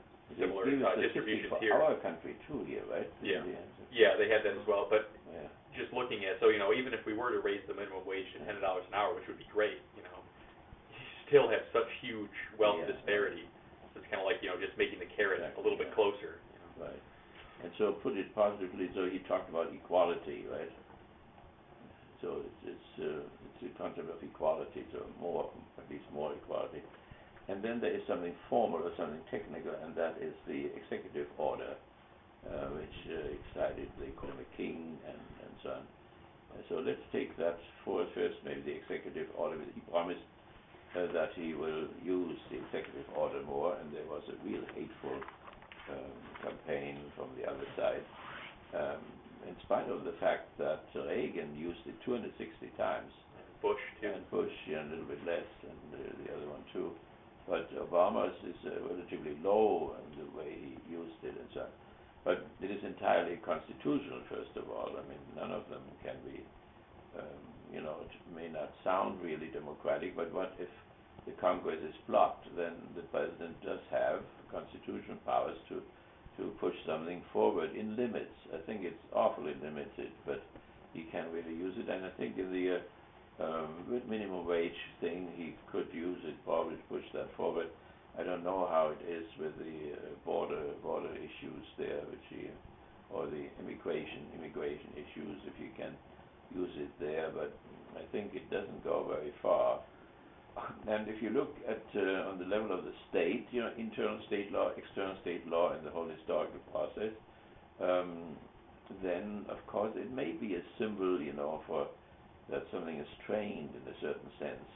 distributions for here. Our country too here, right? Yeah. Yeah, they had that as well. But just looking at, even if we were to raise the minimum wage to $10 an hour, which would be great, you still have such huge wealth disparity. So it's kind of like, just making the carrot a little bit closer. Right. And so put it positively, so he talked about equality, right? So it's the concept of equality, so at least more equality. And then there is something formal or something technical, and that is the executive order which excited, they call him a king, and so on. So let's take that first, maybe the executive order. He promised that he will use the executive order more, and there was a real hateful campaign from the other side, in spite of the fact that Reagan used it 260 times. Bush too. And Bush, a little bit less, and the other one too. But Obama's is relatively low in the way he used it and so on. But it is entirely constitutional, first of all. I mean, none of them can be, it may not sound really democratic, but what if the Congress is blocked? Then the president does have constitutional powers to push something forward in limits. I think it's awfully limited, but he can really use it. And I think in the with minimum wage thing, he could use it probably to push that forward. I don't know how it is with the border issues there, or the immigration issues, if you can use it there, but I think it doesn't go very far. And if you look at on the level of the state, internal state law, external state law, and the whole historical process, then of course it may be a symbol, for that something is trained in a certain sense.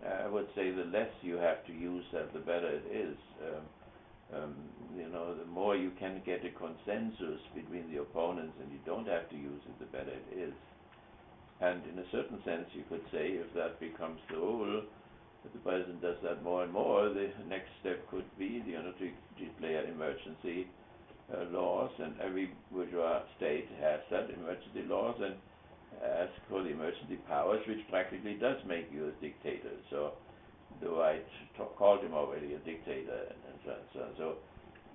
I would say the less you have to use that, the better it is. The more you can get a consensus between the opponents and you don't have to use it, the better it is. And in a certain sense, you could say, if that becomes the rule, if the president does that more and more, the next step could be, to declare emergency laws, and every bourgeois state has that emergency laws, and ask for the emergency powers, which practically does make you a dictator. So the right called him already a dictator, and so on. So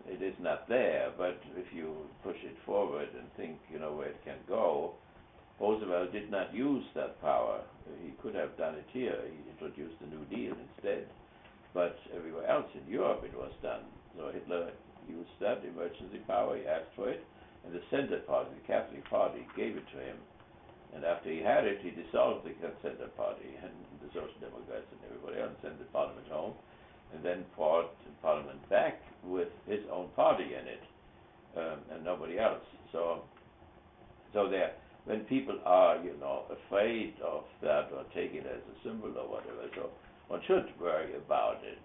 it is not there, but if you push it forward and think, where it can go, Roosevelt did not use that power. He could have done it here. He introduced the New Deal instead, but everywhere else in Europe it was done. So Hitler used that emergency power. He asked for it, and the Center Party, the Catholic Party, gave it to him. And after he had it, he dissolved the Center Party and the Social Democrats and everybody else, sent the Parliament home, and then brought the Parliament back with his own party in it, and nobody else. So there, when people are, afraid of that or take it as a symbol or whatever, so one should worry about it.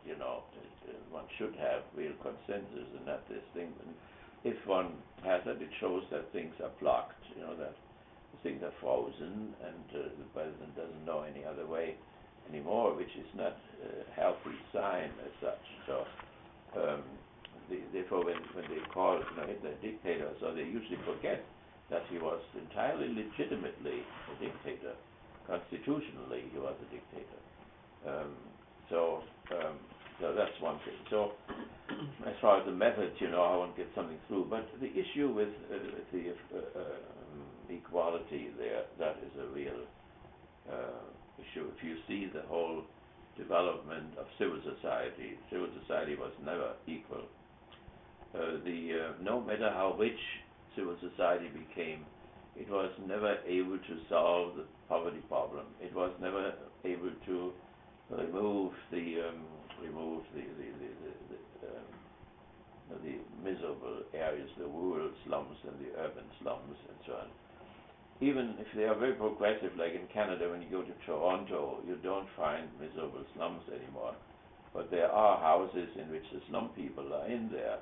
One should have real consensus and not this thing. And if one has it, it shows that things are blocked. That things are frozen, and the president doesn't know any other way anymore, which is not a healthy sign as such. So therefore, when they call Hitler a dictator, so they usually forget that he was entirely legitimately a dictator. Constitutionally, he was a dictator. So that's one thing. So as far as the method, I want to get something through. But the issue with the equality there, that is a real issue. If you see the whole development of civil society was never equal. No matter how rich civil society became, it was never able to solve the poverty problem. It was never able to remove the miserable areas, the rural slums and the urban slums and so on. Even if they are very progressive, like in Canada, when you go to Toronto, you don't find miserable slums anymore. But there are houses in which the slum people are in there,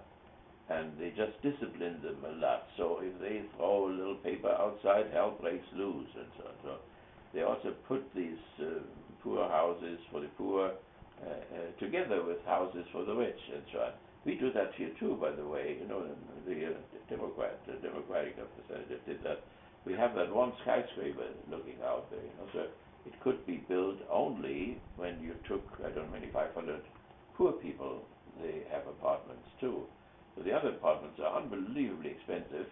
and they just discipline them a lot. So if they throw a little paper outside, hell breaks loose and so on. So they also put these poor houses for the poor together with houses for the rich and so on. We do that here too, by the way. The Democratic representative did that. We have that one skyscraper looking out there. So it could be built only when you took, 500 poor people. They have apartments too. So the other apartments are unbelievably expensive,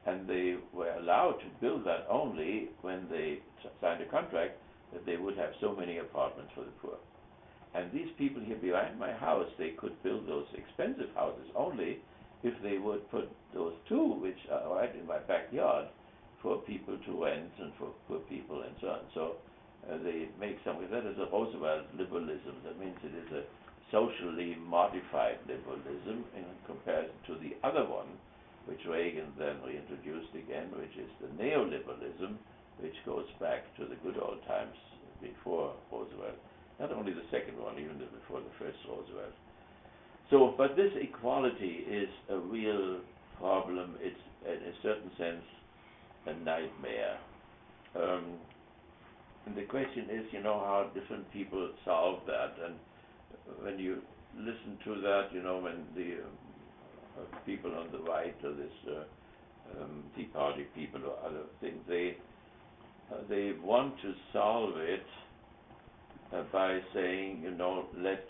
and they were allowed to build that only when they signed a contract that they would have so many apartments for the poor. And these people here behind my house, they could build those expensive houses only if they would put those two, which are right in my backyard, for people to rent and for poor people and so on. So they make something. That is a Roosevelt liberalism. That means it is a socially modified liberalism in comparison to the other one, which Reagan then reintroduced again, which is the neoliberalism, which goes back to the good old times before Roosevelt. Not only the second one, even before the first Roosevelt. So, but this equality is a real problem. It's, in a certain sense, a nightmare. And the question is, how different people solve that. And when you listen to that, when the people on the right, or this Tea Party people or other things, they want to solve it by saying, let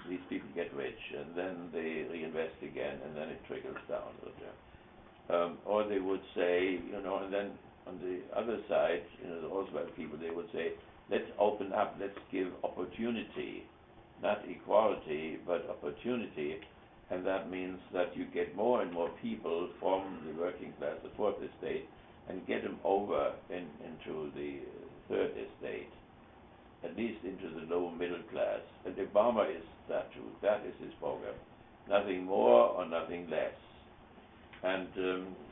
these people get rich, and then they reinvest again, and then it trickles down. Or they would say, and then on the other side, the Roosevelt people, they would say, let's open up, let's give opportunity, not equality, but opportunity, and that means that you get more and more people from the working class, the fourth estate, and get them over into the third estate, at least into the lower middle class. And Obama is that too. That is his program. Nothing more or nothing less. And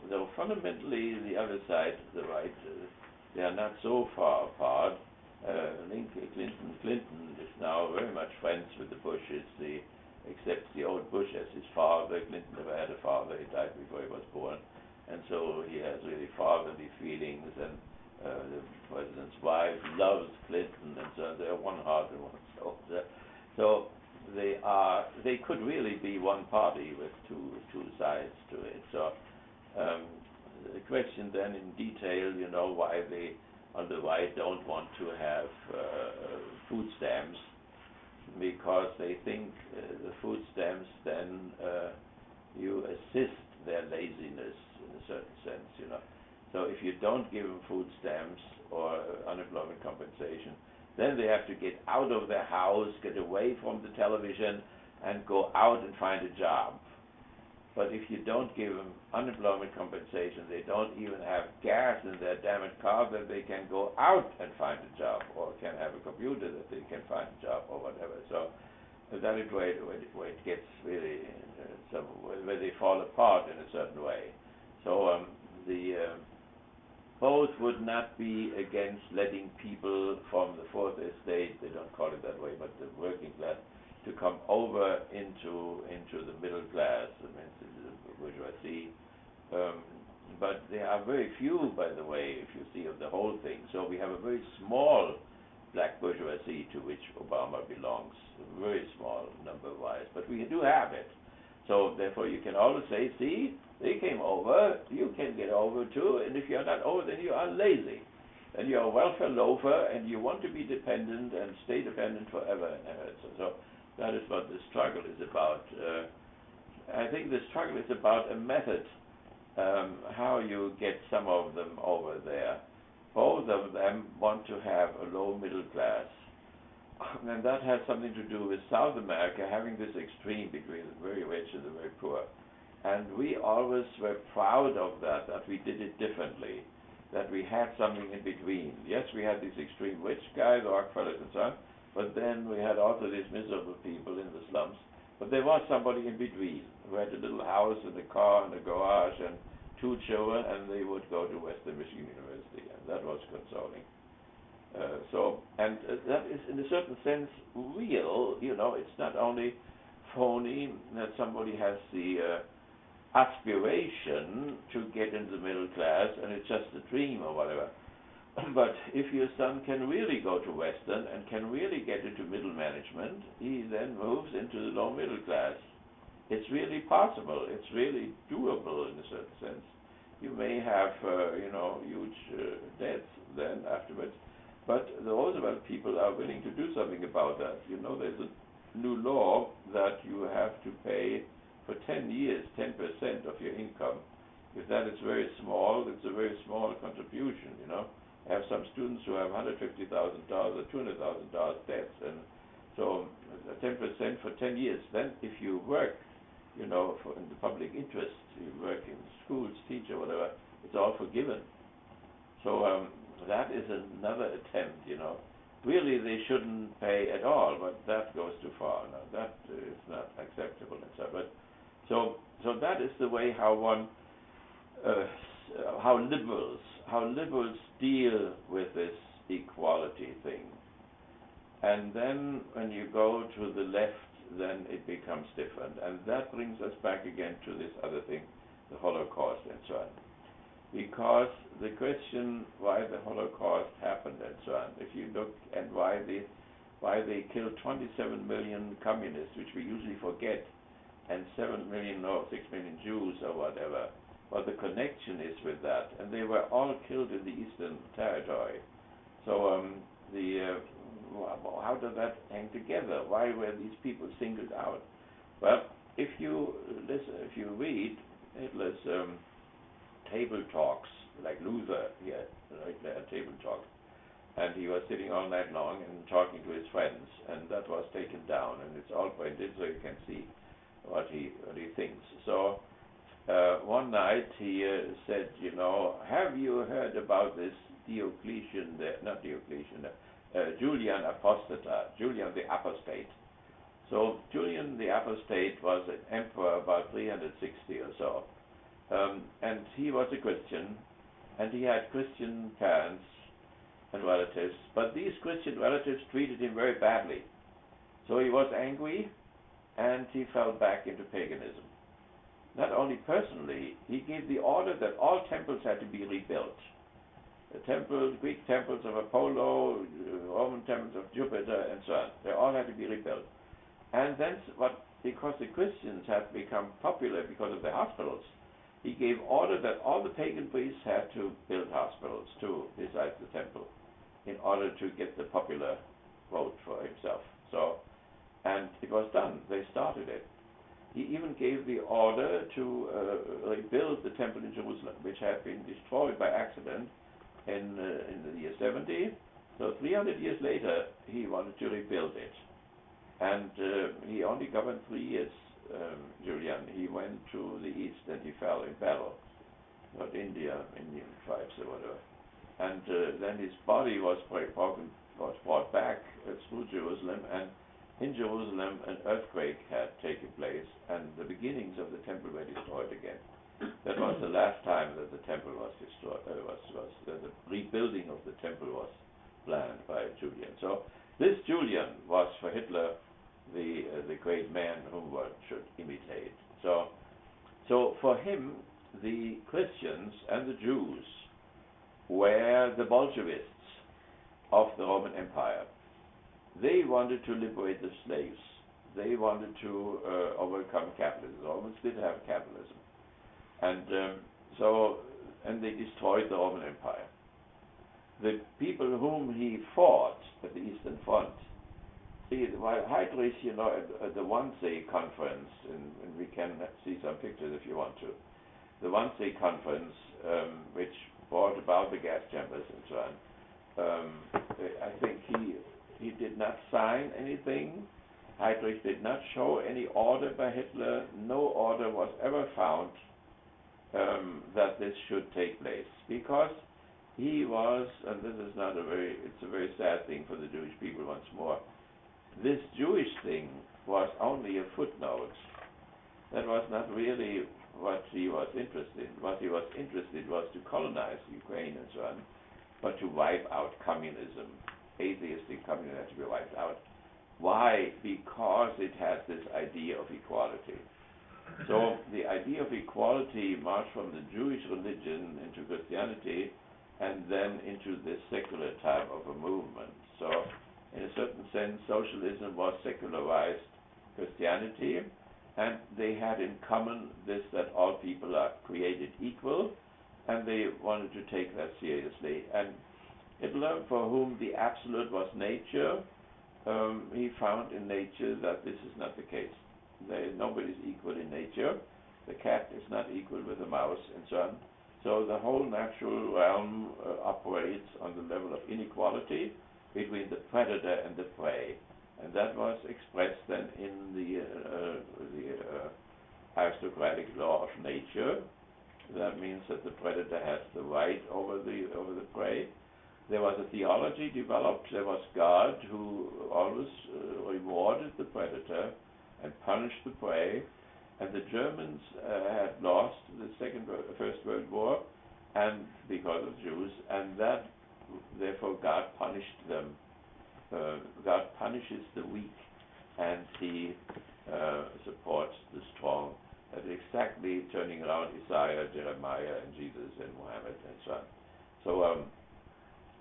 though fundamentally the other side, the right, they are not so far apart. Clinton is now very much friends with the Bushes, except the old Bush as his father. Clinton never had a father. He died before he was born. And so he has really fatherly feelings, and the president's wife loves Clinton, and so they're one heart and one soul. So they could really be one party with two sides to it. So the question then in detail, why they on the right don't want to have food stamps, because they think the food stamps then you assist their laziness in a certain sense, So if you don't give them food stamps or unemployment compensation, then they have to get out of their house, get away from the television, and go out and find a job. But if you don't give them unemployment compensation, they don't even have gas in their damaged car that they can go out and find a job, or can have a computer that they can find a job, or whatever. So that is where it gets really, where they fall apart in a certain way. So both would not be against letting people from the fourth estate, they don't call it that way, but the working class, to come over into the middle class, the bourgeoisie. But there are very few, by the way, if you see of the whole thing. So we have a very small black bourgeoisie to which Obama belongs, very small number-wise, but we do have it. So therefore you can always say, see, they came over, you can get over too, and if you're not over, then you are lazy. And you're a welfare loafer, and you want to be dependent and stay dependent forever and ever. So that is what the struggle is about. I think the struggle is about a method, how you get some of them over there. Both of them want to have a low middle class. And that has something to do with South America having this extreme between the very rich and the very poor. And we always were proud of that we did it differently, that we had something in between. Yes, we had these extreme rich guys, Rockefellers and so on, but then we had also these miserable people in the slums. But there was somebody in between who had a little house and a car and a garage and 2 children, and they would go to Western Michigan University, and that was consoling. That is in a certain sense real, it's not only phony that somebody has the aspiration to get into the middle class and it's just a dream or whatever. But if your son can really go to Western and can really get into middle management, he then moves into the low middle class. It's really possible. It's really doable in a certain sense. You may have, huge debts then afterwards, but the Roosevelt people are willing to do something about that. There's a new law that you have to pay for 10 years 10% of your income. If that is very small, it's a very small contribution. I have some students who have $150,000 or $200,000 debts, and so 10% for 10 years. Then if you work, in the public interest, you work in schools, teacher, whatever, it's all forgiven. So that is another attempt, Really, they shouldn't pay at all, but that goes too far. Now, that is not acceptable and so. But So that is the way how one, how liberals deal with this equality thing. And then when you go to the left, then it becomes different. And that brings us back again to this other thing, the Holocaust and so on. Because the question why the Holocaust happened and so on, if you look at why they killed 27 million communists, which we usually forget, and 7 million or 6 million Jews or whatever, what the connection is with that. And they were all killed in the Eastern Territory. So how does that hang together? Why were these people singled out? Well, if you read Hitler's table talks, like Luther here, like their table talk, and he was sitting all night long and talking to his friends, and that was taken down, and it's all printed so you can see what he thinks. So one night he said, have you heard about this Julian Apostata, Julian the Apostate. So Julian the Apostate was an emperor about 360 or so, and he was a Christian, and he had Christian parents and relatives, but these Christian relatives treated him very badly. So he was angry, and he fell back into paganism. Not only personally, he gave the order that all temples had to be rebuilt. The temples, Greek temples of Apollo, Roman temples of Jupiter, and so on. They all had to be rebuilt. And then, because the Christians had become popular because of the hospitals, he gave order that all the pagan priests had to build hospitals too, besides the temple, in order to get the popular vote for himself. So, and it was done. They started it. He even gave the order to rebuild the temple in Jerusalem, which had been destroyed by accident in the year 70. So 300 years later, he wanted to rebuild it. And he only governed 3 years, Julian. He went to the east and he fell in battle, not Indian tribes or whatever. And then his body was brought back through Jerusalem, and in Jerusalem an earthquake had taken place, and the beginnings of the temple were destroyed again. That was the last time that the temple was destroyed. The rebuilding of the temple was planned by Julian. So this Julian was for Hitler the great man whom one should imitate. So for him, the Christians and the Jews were the Bolshevists of the Roman Empire. They wanted to liberate the slaves. They wanted to overcome capitalism. The Romans did have capitalism. And they destroyed the Roman Empire. The people whom he fought at the Eastern Front, while Heydrich, at the Wannsee conference, and we can see some pictures if you want to, the Wannsee conference, which brought about the gas chambers and so on, I think he did not sign anything. Heydrich did not show any order by Hitler. No order was ever found that this should take place, because he was, and this is it's a very sad thing for the Jewish people once more, this Jewish thing was only a footnote. That was not really what he was interested in. What he was interested in was to colonize Ukraine and so on, but to wipe out communism. Atheistic communism had to be wiped out. Why? Because it has this idea of equality. So the idea of equality marched from the Jewish religion into Christianity, and then into this secular type of a movement. So in a certain sense, socialism was secularized Christianity, and they had in common this, that all people are created equal, and they wanted to take that seriously. And Hitler, for whom the absolute was nature, he found in nature that this is not the case. Nobody is equal in nature. The cat is not equal with the mouse, and so on. So the whole natural realm operates on the level of inequality between the predator and the prey, and that was expressed then in the aristocratic law of nature. That means that the predator has the right over the prey. There was a theology developed. There was God who always rewarded the predator and punished the prey. And the Germans had lost the First World War, and because of Jews, and that therefore God punished them. God punishes the weak, and He supports the strong. That's exactly turning around Isaiah, Jeremiah, and Jesus, and Muhammad, and so on. So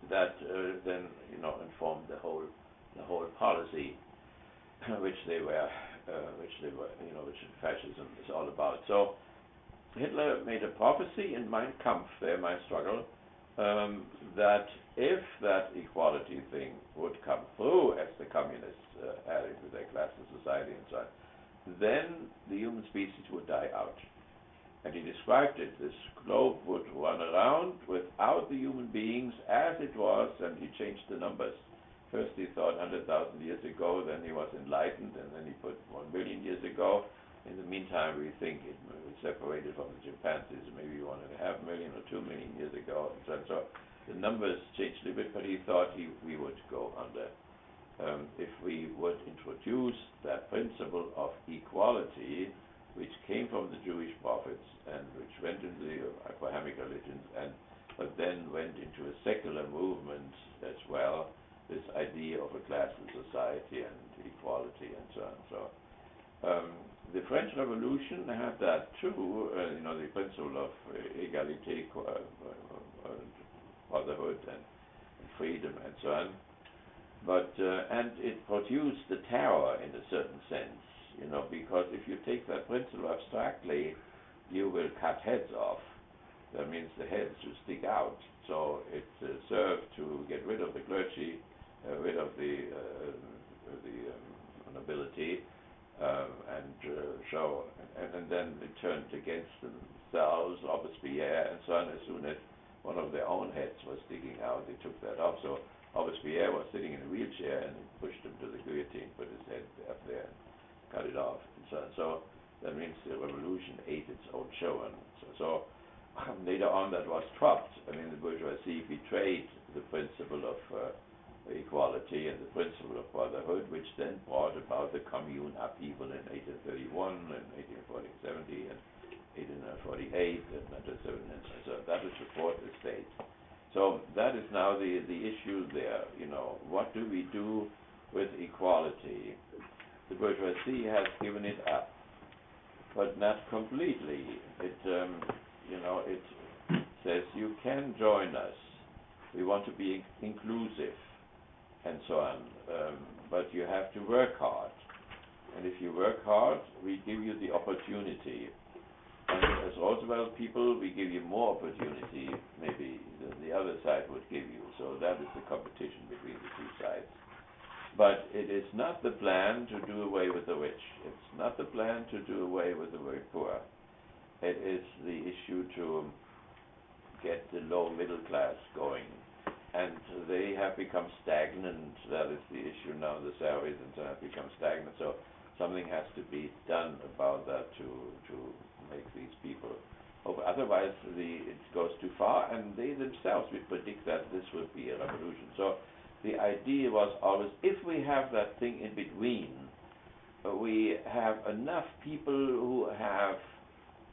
that then informed the whole policy which fascism is all about. So Hitler made a prophecy in Mein Kampf, there, My Struggle, that if that equality thing would come through, as the communists had it with their class society and so on, then the human species would die out. And he described it, this globe would run around without the human beings as it was, and he changed the numbers. First he thought 100,000 years ago, then he was enlightened, and then he put 1 billion years ago. In the meantime, we think it separated from the chimpanzees maybe 1.5 million or 2 million years ago. And so the numbers changed a little bit, but he thought we would go under. If we would introduce that principle of equality, which came from the Jewish prophets and which went into the Abrahamic religions, but then went into a secular movement as well, this idea of a classless society and equality and so on. So the French Revolution had that too, the principle of égalité, brotherhood and freedom and so on. But and it produced the terror in a certain sense, because if you take that principle abstractly, you will cut heads off. That means the heads will stick out. So it served to get rid of the clergy, rid of the nobility, and show, and then it turned against themselves, Robespierre, and so on. As soon as one of their own heads was sticking out, they took that off. So Robespierre was sitting in a wheelchair, and he pushed him to the guillotine, put his head up there, and cut it off, and so on. So that means the revolution ate its own show, and so later on that was dropped. I mean, the bourgeoisie betrayed the principle of equality and the principle of brotherhood, which then brought about the commune upheaval in 1831 and 1870 and 1848 and 1907, and so that is the fourth estate. So that is now the issue there. What do we do with equality? The bourgeoisie has given it up, but not completely. It says you can join us. We want to be inclusive, and so on. But you have to work hard. And if you work hard, we give you the opportunity. And as Roosevelt people, we give you more opportunity, maybe, than the other side would give you. So that is the competition between the two sides. But it is not the plan to do away with the rich. It's not the plan to do away with the very poor. It is the issue to get the low middle class going. And they have become stagnant. That is the issue now. The salaries and so on have become stagnant. So something has to be done about that to make these people over. Otherwise, it goes too far, and they themselves will predict that this will be a revolution. So the idea was always, if we have that thing in between, we have enough people who have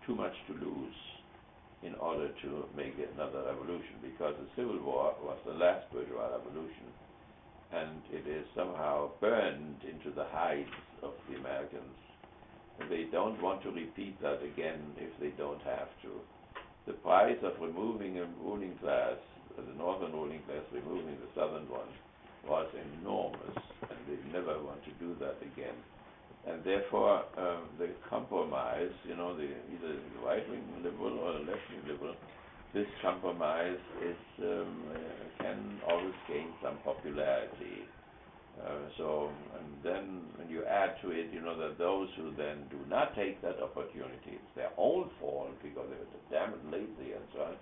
too much to lose in order to make another revolution, because the Civil War was the last bourgeois revolution, and it is somehow burned into the hides of the Americans. And they don't want to repeat that again if they don't have to. The price of removing a ruling class, the northern ruling class removing the southern one, was enormous, and they never want to do that again. And therefore, the compromise, either the right-wing liberal or the left-wing liberal, this compromise can always gain some popularity. And then when you add to it, that those who then do not take that opportunity, it's their own fault because they were damn lazy and so on,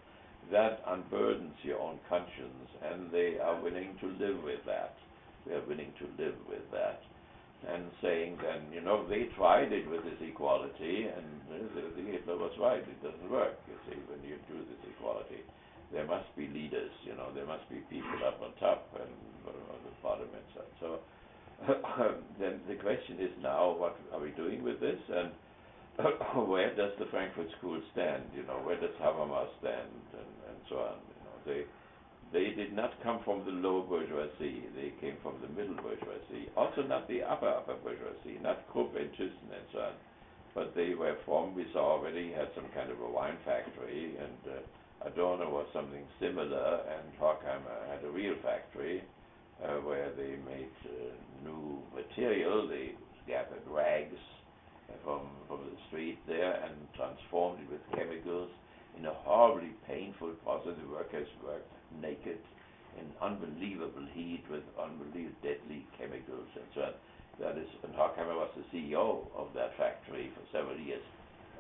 that unburdens your own conscience, and they are willing to live with that. They are willing to live with that. And saying then, they tried it with this equality, and Hitler was right, it doesn't work, you see, when you do this equality. There must be leaders, there must be people up on top and on the bottom and so on. So then the question is now, what are we doing with this? And where does the Frankfurt School stand? You know, where does Habermas stand, and so on. You know, they did not come from the low bourgeoisie. They came from the middle bourgeoisie. Also, not the upper bourgeoisie, not Krupp and Thyssen and so on. But they were from, we saw already, had some kind of a wine factory, and Adorno was something similar, and Horkheimer had a real factory where they made new material. They gathered rags from the street there and transformed it with chemicals in a horribly painful process. The workers worked naked in unbelievable heat with unbelievable deadly chemicals and so on. That is, and Horkheimer was the CEO of that factory for several years,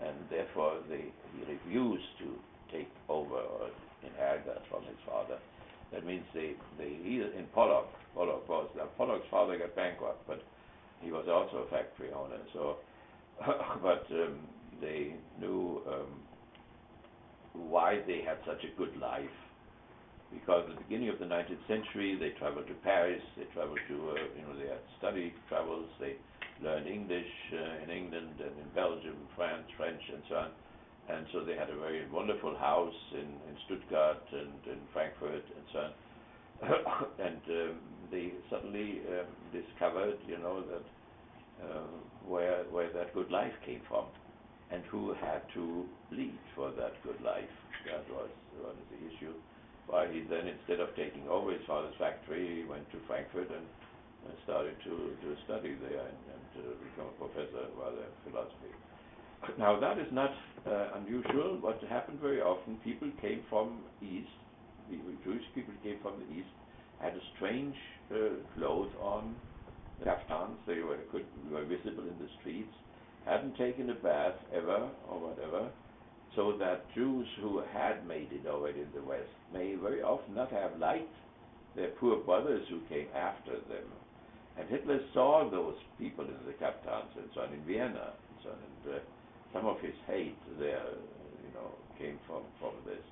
and therefore he refused to take over or inherit that from his father. That means he in Pollock's father got bankrupt, but he was also a factory owner. So, but they knew why they had such a good life. Because at the beginning of the 19th century, they traveled to Paris, they traveled to, they had study travels, they learned English in England and in Belgium, France, French, and so on. And so they had a very wonderful house in Stuttgart and in Frankfurt and so on. And they suddenly discovered, that where that good life came from, and who had to lead for that good life. That was the issue. Why he then, instead of taking over his father's factory, he went to Frankfurt and started to study there and become a professor rather in philosophy. Now that is not unusual. What happened very often, people came from East, Jewish people came from the East, had a strange clothes on, kaftans, they were visible in the streets, hadn't taken a bath ever or whatever, so that Jews who had made it already in the West may very often not have liked their poor brothers who came after them. And Hitler saw those people in the kaftans and so on in Vienna and so on, and some of his hate there, came from this.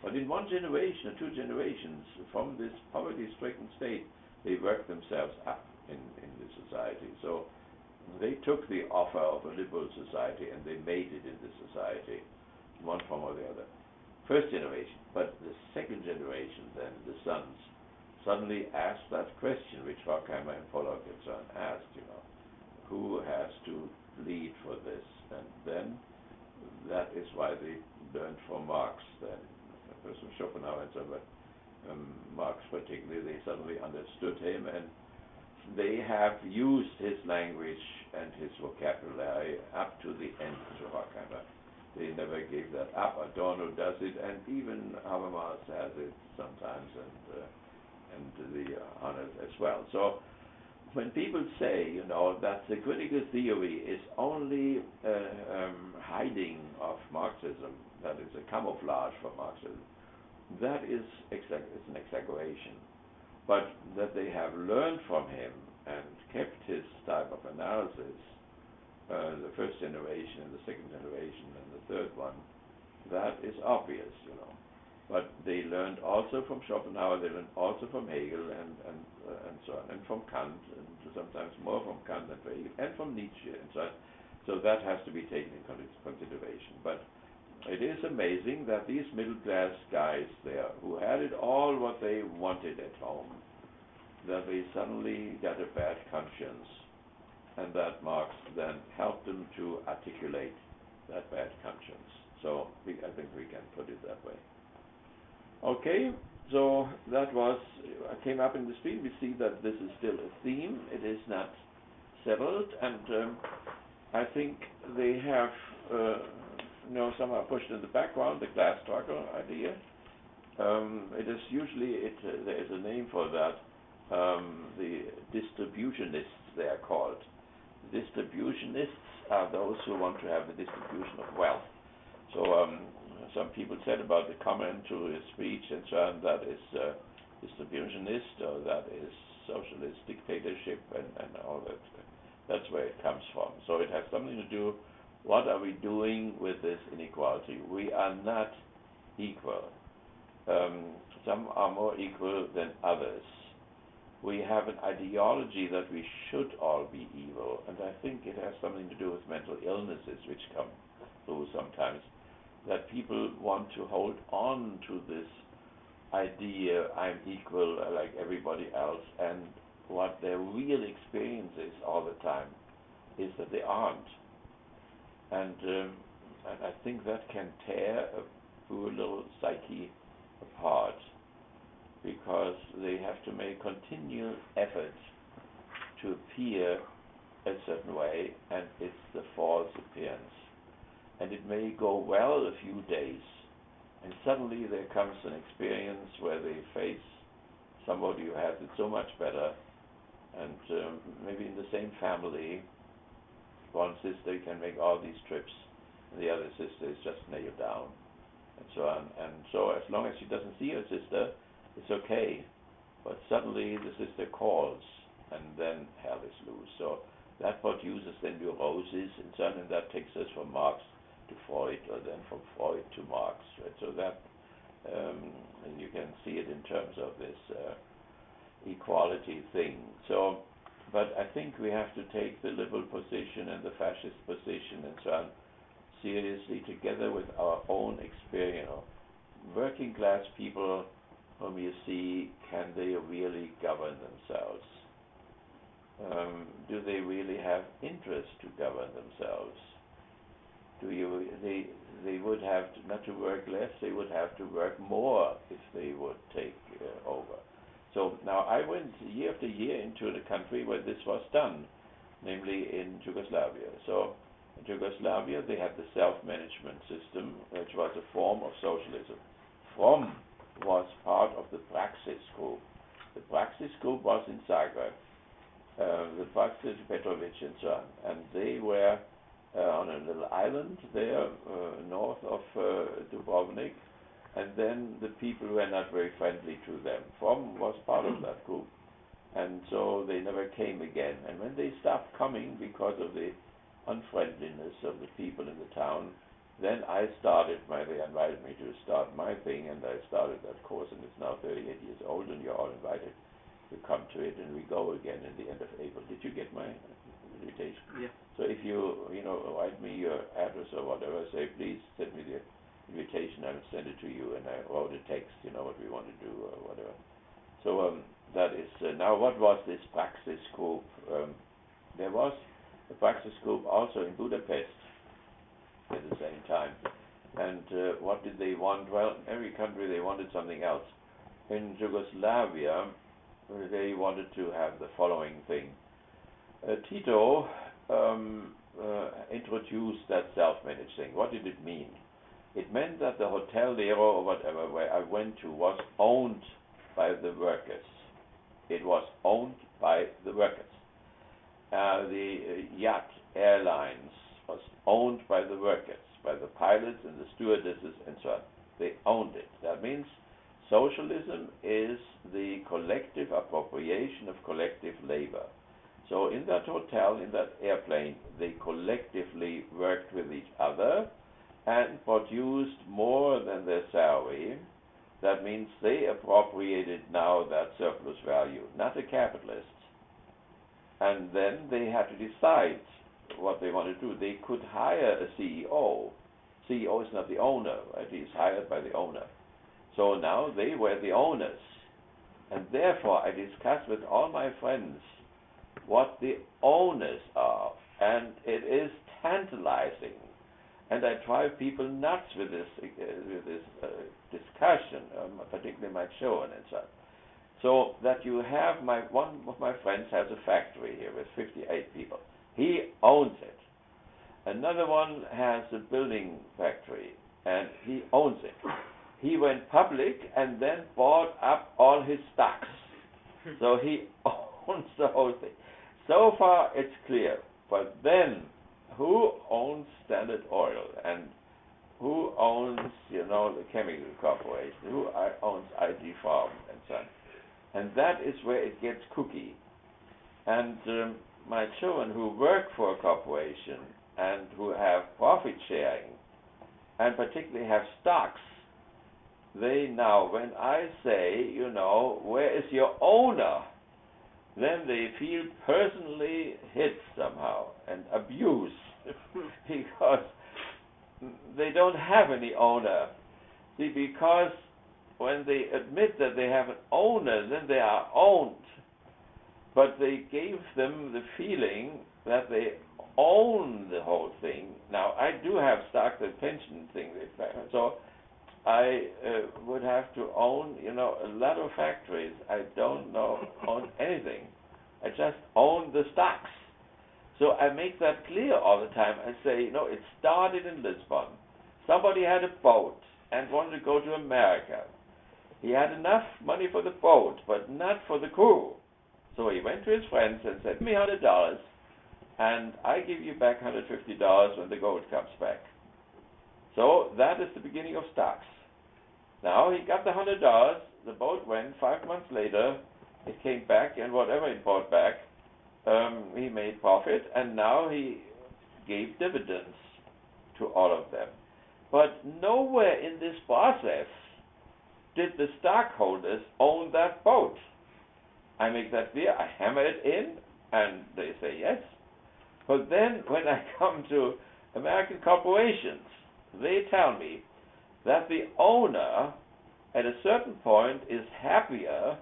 But in one generation or two generations, from this poverty-stricken state, they worked themselves up in the society. So they took the offer of a liberal society and they made it in the society, one form or the other. First generation, but the second generation then, the sons, suddenly asked that question which Horkheimer and Pollock and so on asked, who has to lead for this? And then that is why they learned from Marx then, first from Schopenhauer and so on, but Marx particularly, they suddenly understood him, and they have used his language and his vocabulary up to the end to Horkheimer. They never gave that up. Adorno does it, and even Habermas has it sometimes, and the others as well. So when people say, that the critical theory is only hiding of Marxism, that is a camouflage for Marxism, that is an exaggeration. But that they have learned from him and kept his type of analysis, the first generation and the second generation and the third one, that is obvious, But they learned also from Schopenhauer, they learned also from Hegel and so on, and from Kant, and sometimes more from Kant than from Hegel, and from Nietzsche and so on. So that has to be taken in consideration. But it is amazing that these middle class guys there, who had it all what they wanted at home, that they suddenly got a bad conscience, and that Marx then helped them to articulate that bad conscience. So I think we can put it that way. Okay, so that was, I came up in the stream. We see that this is still a theme. It is not settled, and I think they have, somehow pushed in the background the class struggle idea. It is usually, there is a name for that, the distributionists, they are called. The distributionists are those who want to have the distribution of wealth. So some people said about the comment to his speech and so on, that is distributionist, or that is socialist dictatorship and all that. That's where it comes from. So it has something to do, what are we doing with this inequality? We are not equal. Some are more equal than others. we have an ideology that we should all be evil, and I think it has something to do with mental illnesses which come through sometimes, that people want to hold on to this idea, I'm equal like everybody else, and what their real experience is all the time is that they aren't. And I think that can tear a poor little psyche apart, because they have to make continual effort to appear a certain way, and it's the false appearance. And it may go well a few days, and suddenly there comes an experience where they face somebody who has it so much better, and maybe in the same family, one sister can make all these trips, and the other sister is just nailed down, and so on. And so as long as she doesn't see her sister, it's okay. But suddenly the sister calls, and then hell is loose. So that produces then neuroses, and so on, and that takes us from Marx to Freud, or then from Freud to Marx. Right? So that you can see it in terms of this equality thing. So, but I think we have to take the liberal position and the fascist position and so on seriously, together with our own experience. Working class people whom you see, can they really govern themselves? Do they really have interest to govern themselves? They would have to, not to work less, they would have to work more if they would take over. So now I went year after year into the country where this was done, namely in Yugoslavia. So in Yugoslavia they had the self-management system, which was a form of socialism. Fromm was part of the Praxis group. The Praxis group was in Zagreb, the Praxis, Petrovic and so on, and they were on a little island there north of Dubrovnik, and then the people were not very friendly to them. Fromm was part of that group, and so they never came again. And when they stopped coming because of the unfriendliness of the people in the town, then they invited me to start my thing, and I started that course, and it's now 38 years old, and you're all invited to come to it, and we go again in the end of April. Did you get my invitation? Yeah. So if you write me your address or whatever, say please send me the invitation, I will send it to you, and I wrote a text, what we want to do or whatever. So that is now, what was this Praxis group? There was a Praxis group also in Budapest at the same time. And what did they want? Well, in every country they wanted something else. In Yugoslavia, they wanted to have the following thing. Tito introduced that self-managed thing. What did it mean? It meant that the Hotel Lero or whatever where I went to was owned by the workers. It was owned by the workers. The yacht airlines was owned by the workers, by the pilots and the stewardesses and so on. They owned it. That means socialism is the collective appropriation of collective labor. So in that hotel, in that airplane, they collectively worked with each other and produced more than their salary. That means they appropriated now that surplus value, not the capitalists. And then they had to decide what they want to do. They could hire a CEO. CEO is not the owner, right? He's hired by the owner. So now they were the owners. And therefore I discussed with all my friends what the owners are. And it is tantalizing. And I drive people nuts with this discussion, particularly my children and so on. So that you have one of my friends has a factory here with 58 people. He owns it. Another one has a building factory, and he owns it. He went public and then bought up all his stocks. So he owns the whole thing. So far it's clear. But then, who owns Standard Oil? And who owns, the chemical corporation? Who owns Erich Fromm and so on? And that is where it gets cookie. And my children who work for a corporation and who have profit sharing, and particularly have stocks, they now, when I say, where is your owner? then they feel personally hit somehow and abused because they don't have any owner. See, because when they admit that they have an owner, then they are owned. But they gave them the feeling that they own the whole thing. Now, I do have stock and pension thing, so I would have to own, a lot of factories. I don't own anything. I just own the stocks. So I make that clear all the time. I say, it started in Lisbon. Somebody had a boat and wanted to go to America. He had enough money for the boat, but not for the crew. So he went to his friends and said, "Give me $100, and I give you back $150 when the gold comes back." So that is the beginning of stocks. Now he got the $100. The boat went. 5 months later, it came back, and whatever it brought back, he made profit, and now he gave dividends to all of them. But nowhere in this process did the stockholders own that boat. I make that clear. I hammer it in, and they say yes. But then when I come to American corporations, they tell me that the owner at a certain point is happier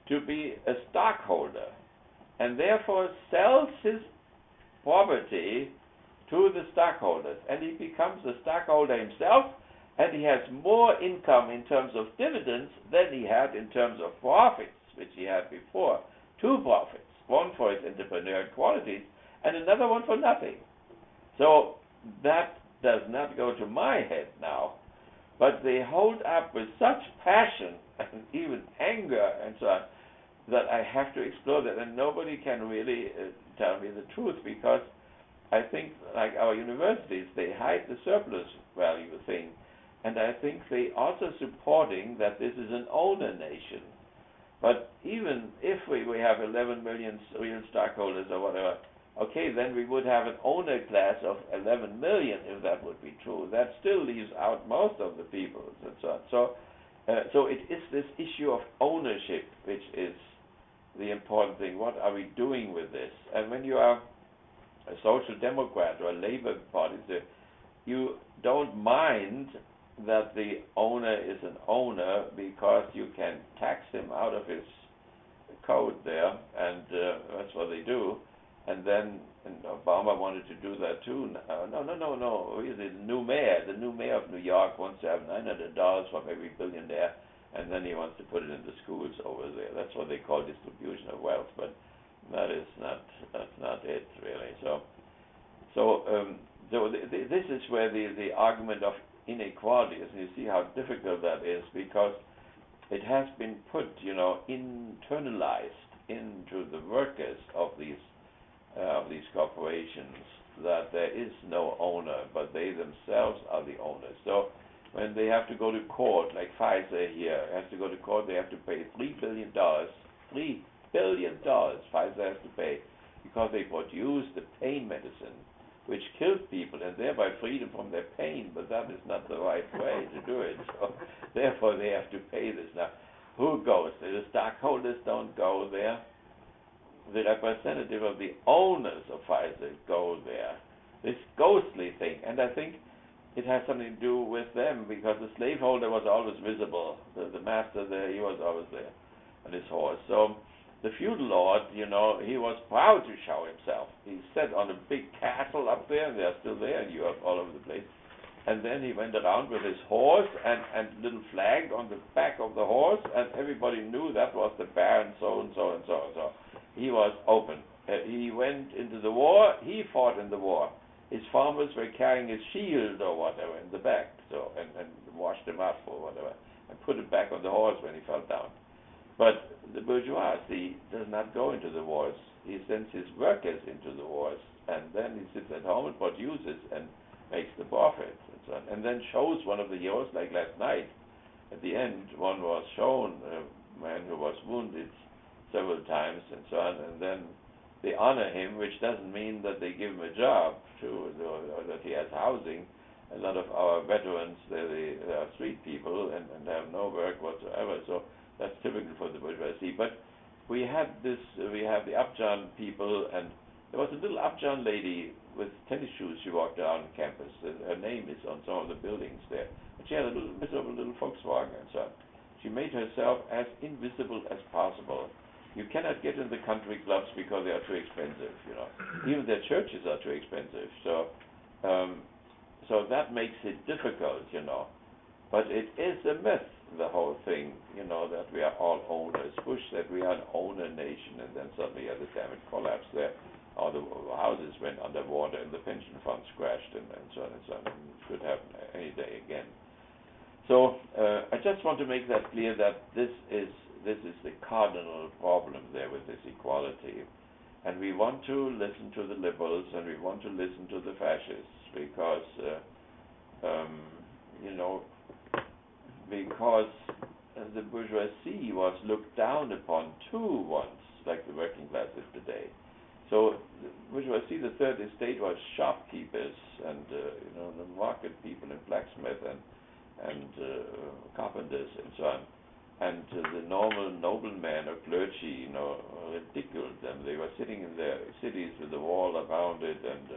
to be a stockholder and therefore sells his property to the stockholders, and he becomes a stockholder himself, and he has more income in terms of dividends than he had in terms of profits, which he had before. 2 profits, one for his entrepreneurial qualities and another one for nothing. So that does not go to my head now, but they hold up with such passion and even anger and so on that I have to explore that, and nobody can really tell me the truth, because I think, like our universities, they hide the surplus value thing, and I think they also supporting that this is an owner nation. But even if we have 11 million real stockholders or whatever, okay, then we would have an owner class of 11 million if that would be true. That still leaves out most of the people and so on. So it is this issue of ownership which is the important thing. What are we doing with this? And when you are a social democrat or a labor party, you don't mind that the owner is an owner because you can tax him out of his code there, and that's what they do. And then Obama wanted to do that too. No. He's the new mayor. The new mayor of New York wants to have $900 from every billionaire, and then he wants to put it in the schools over there. That's what they call distribution of wealth, but that's not it really. This is where the argument of inequality is, and you see how difficult that is, because it has been put, internalized into the workers of these corporations, that there is no owner, but they themselves are the owners. So when they have to go to court, like Pfizer here has to go to court, they have to pay $3 billion. $3 billion Pfizer has to pay because they produced the pain medicine, which kills people and thereby freed them from their pain, but that is not the right way to do it. So therefore they have to pay this. Now, who goes? The stockholders don't go there. The representative of the owners of Pfizer go there. This ghostly thing, and I think it has something to do with them, because the slaveholder was always visible. The master there, he was always there on his horse. So the feudal lord, he was proud to show himself. He sat on a big castle up there, and they are still there in Europe, all over the place. And then he went around with his horse and little flag on the back of the horse, and everybody knew that was the baron so and so and so and so. He was open. He went into the war. He fought in the war. His farmers were carrying his shield or whatever in the back, so and washed him up or whatever, and put it back on the horse when he fell down. But the bourgeoisie does not go into the wars. He sends his workers into the wars, and then he sits at home and produces and makes the profit and so on, and then shows one of the heroes, like last night. At the end, one was shown, a man who was wounded several times and so on, and then they honor him, which doesn't mean that they give him a job or that he has housing. A lot of our veterans, they are street people and have no work whatsoever, so that's typical for the bourgeoisie. But we have the Upjohn people, and there was a little Upjohn lady with tennis shoes. She walked down campus. Her name is on some of the buildings there. And she had a little miserable little Volkswagen and so on. She made herself as invisible as possible. You cannot get in the country clubs because they are too expensive, you know. Even their churches are too expensive. So that makes it difficult, you know. But it is a myth, the whole thing, you know, that we are all owners. Bush said we are an owner nation, and then suddenly at the time it collapsed there. All the houses went underwater and the pension funds crashed and so on and so on. It could happen any day again. So I just want to make that clear that this is the cardinal problem there with this equality. And we want to listen to the liberals and we want to listen to the fascists because, you know, because the bourgeoisie was looked down upon too once, like the working classes today. So the bourgeoisie, the third estate, was shopkeepers and you know, the market people and blacksmiths and carpenters and so on. And the normal noblemen or clergy, you know, ridiculed them. They were sitting in their cities with a wall around it, and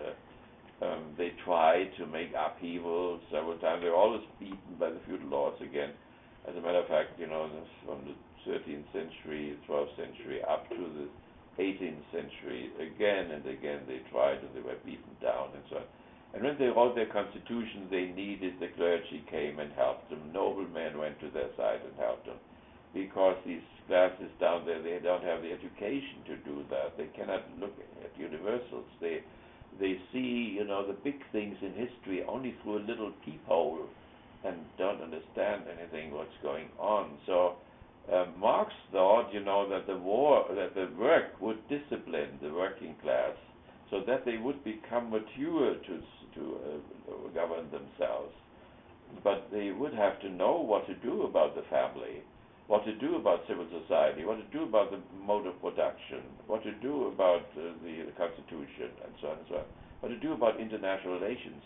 they tried to make upheaval several times. They were always beaten by the feudal lords again. As a matter of fact, you know, from the 13th century, 12th century, up to the 18th century, again and again they tried and they were beaten down and so on. And when they wrote their constitution, they needed the clergy came and helped them. Noblemen went to their side and helped them. Because these classes down there, they don't have the education to do that. They cannot look at universals. They see, you know, the big things in history only through a little peephole and don't understand anything what's going on. So Marx thought, you know, that the work would discipline the working class so that they would become mature to govern themselves. But they would have to know what to do about the family, what to do about civil society, what to do about the mode of production, what to do about the Constitution, and so on and so on, what to do about international relations.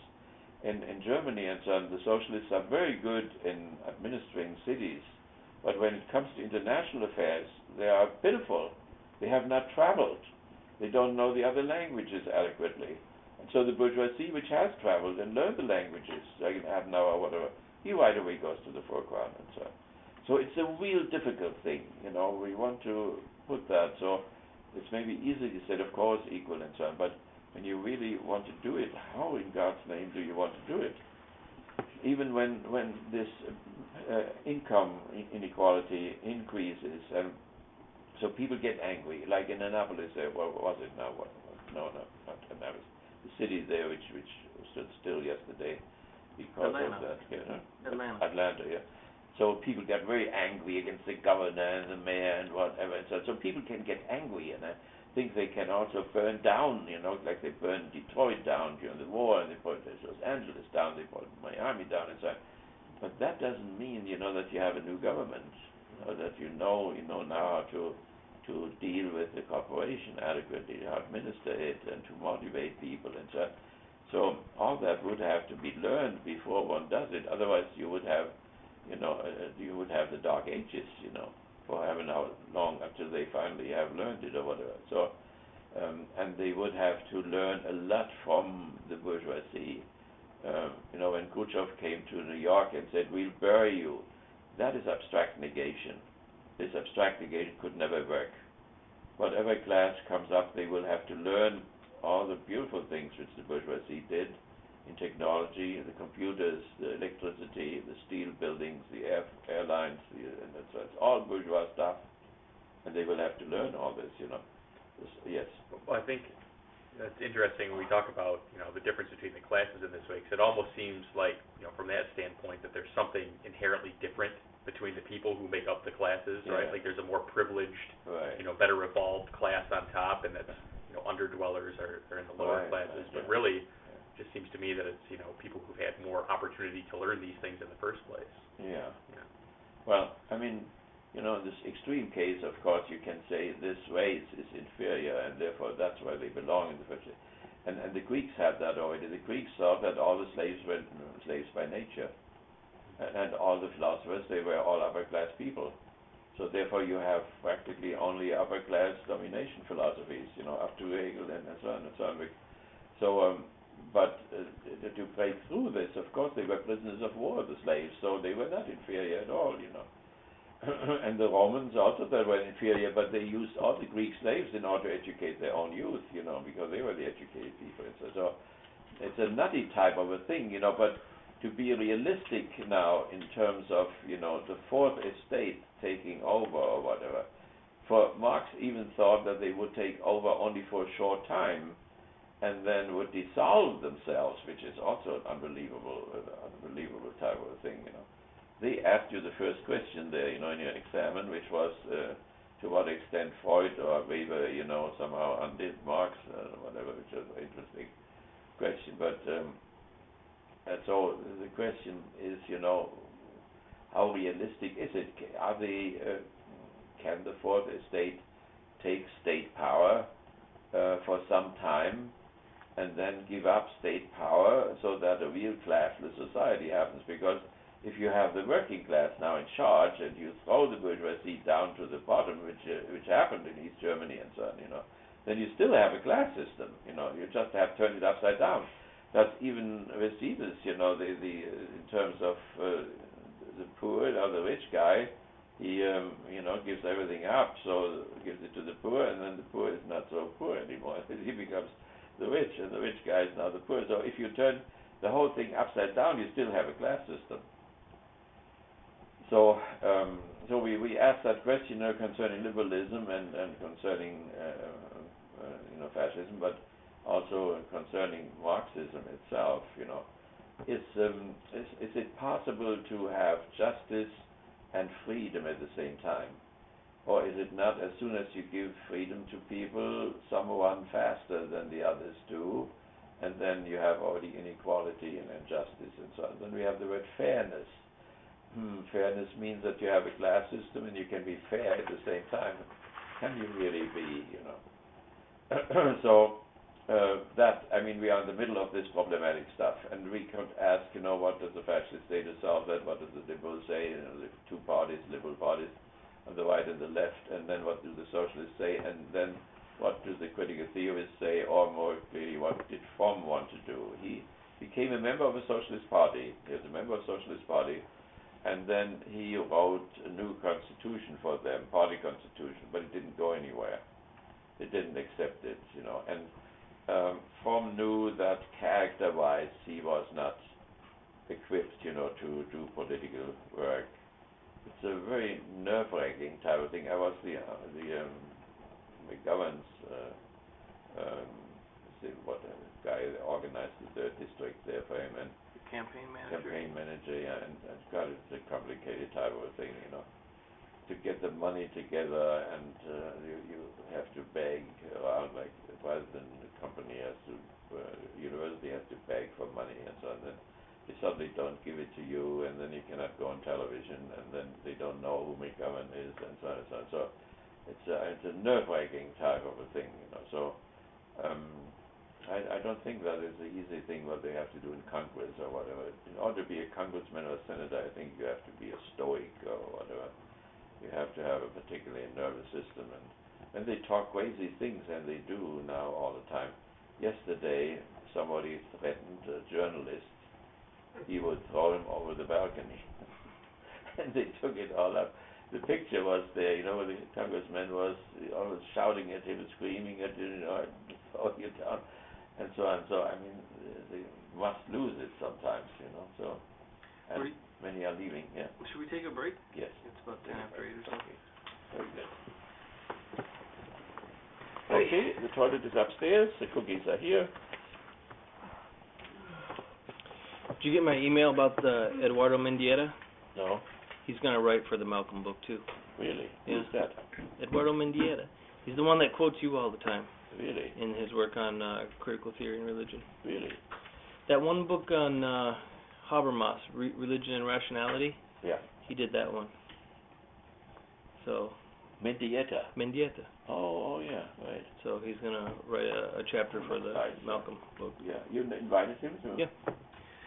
In Germany and so on, the socialists are very good in administering cities, but when it comes to international affairs, they are pitiful. They have not traveled. They don't know the other languages adequately. And so the bourgeoisie, which has traveled and learned the languages, like in Adenauer or whatever, he right away goes to the foreground and so on. So it's a real difficult thing, you know. We want to put that, so it's maybe easy to say, of course, equal and so on, but when you really want to do it, how in God's name do you want to do it? Even when this income inequality increases, and so people get angry, like in Annapolis there, what was it now? No, not Annapolis. The city there which stood still yesterday because Atlanta. of that. You know? Atlanta, yeah. So people get very angry against the governor and the mayor and whatever. And so people can get angry, and I think they can also burn down, you know, like they burned Detroit down during the war, and they put Los Angeles down, they put Miami down, and so on. But that doesn't mean, you know, that you have a new government, you know, that you know now how to deal with the corporation adequately, how to administer it, and to motivate people, and so on. So all that would have to be learned before one does it. Otherwise, you would have, you know, you would have the Dark Ages, you know, for having how long until they finally have learned it or whatever. So, and they would have to learn a lot from the bourgeoisie. You know, when Khrushchev came to New York and said, "We'll bury you," that is abstract negation. This abstract negation could never work. Whatever class comes up, they will have to learn all the beautiful things which the bourgeoisie did in technology, the computers, the electricity, the steel buildings, the airlines, and so it's all bourgeois stuff, and they will have to learn all this, you know. Yes. Well, I think that's interesting when we talk about, you know, the difference between the classes in this way, because it almost seems like, you know, from that standpoint, that there's something inherently different between the people who make up the classes, right? Yeah. Like there's a more privileged, Right. you know, better evolved class on top, and that's, you know, underdwellers are in the lower Right, classes. right, But yeah. really, it just seems to me that it's, you know, people who've had more opportunity to learn these things in the first place. Yeah. Yeah. Well, I mean, you know, in this extreme case, of course, you can say this race is inferior, and therefore that's why they belong in the first place. And the Greeks had that already. The Greeks thought that all the slaves were slaves by nature, and all the philosophers, they were all upper class people. So therefore you have practically only upper class domination philosophies, up to Hegel and so on and so on. So, but to break through this, of course, they were prisoners of war, the slaves, so they were not inferior at all, And the Romans also, they were inferior, but they used all the Greek slaves in order to educate their own youth, because they were the educated people. So it's a nutty type of a thing, but to be realistic now in terms of, the fourth estate taking over or whatever, for Marx even thought that they would take over only for a short time and then would dissolve themselves, which is also an unbelievable type of a thing, They asked you the first question there, in your examen, which was to what extent Freud or Weber, somehow undid Marx, whatever, which is an interesting question. But and so the question is, how realistic is it? Can the fourth estate take state power for some time and then give up state power so that a real classless society happens? Because if you have the working class now in charge and you throw the bourgeoisie down to the bottom, which happened in East Germany and so on, then you still have a class system. You just have turned it upside down. That's even with Jesus, in terms of the poor or the rich guy, he gives everything up, so gives it to the poor, and then the poor is not so poor anymore. He becomes the rich, and the rich guy is now the poor. So if you turn the whole thing upside down, you still have a class system. So we asked that question concerning liberalism and concerning fascism, but also concerning Marxism itself. Is it possible to have justice and freedom at the same time, or is it not? As soon as you give freedom to people, some run faster than the others do, and then you have already inequality and injustice and so on. Then we have the word fairness. Fairness means that you have a class system and you can be fair at the same time. Can you really be, So we are in the middle of this problematic stuff, and we could ask, what does the fascist say to solve that? What does the liberal say? The two parties, liberal parties, on the right and the left, and then what do the socialists say? And then what do the critical theorists say? Or more clearly, what did Fromm want to do? He became a member of a socialist party. He was a member of a socialist party. And then he wrote a new constitution for them, party constitution, but it didn't go anywhere. They didn't accept it, And Fromm knew that character-wise he was not equipped, to do political work. It's a very nerve-wracking type of thing. I was the McGovern's guy that organized the 3rd district there for him, and campaign manager, yeah, and God, it's a complicated type of a thing, to get the money together, and you have to beg around, like rather than the company has to, university has to beg for money and so on. Then they suddenly don't give it to you, and then you cannot go on television, and then they don't know who McGovern is, and so on and so on. So it's a nerve-wracking type of a thing, So I don't think that is an easy thing what they have to do in Congress or whatever. In order to be a congressman or a senator, I think you have to be a stoic or whatever. You have to have a particularly nervous system, and they talk crazy things, and they do now all the time. Yesterday, somebody threatened a journalist. He would throw him over the balcony, and they took it all up. The picture was there, where the congressman was always shouting at him and screaming at him, throw you down, and so on. So they must lose it sometimes, So, and many are leaving. Yeah. Should we take a break? Yes. It's about 10 after 8 or so. Okay. Very good. Okay, the toilet is upstairs. The cookies are here. Did you get my email about the Eduardo Mendieta? No. He's going to write for the Malcolm book, too. Really? Yeah. Who's that? Eduardo Mendieta. He's the one that quotes you all the time. Really? In his work on critical theory and religion. Really? That one book on Habermas, Religion and Rationality. Yeah. He did that one. So. Mendieta. Oh, yeah, right. So he's going to write a chapter for the Malcolm book. Yeah. You invited him to? Yeah.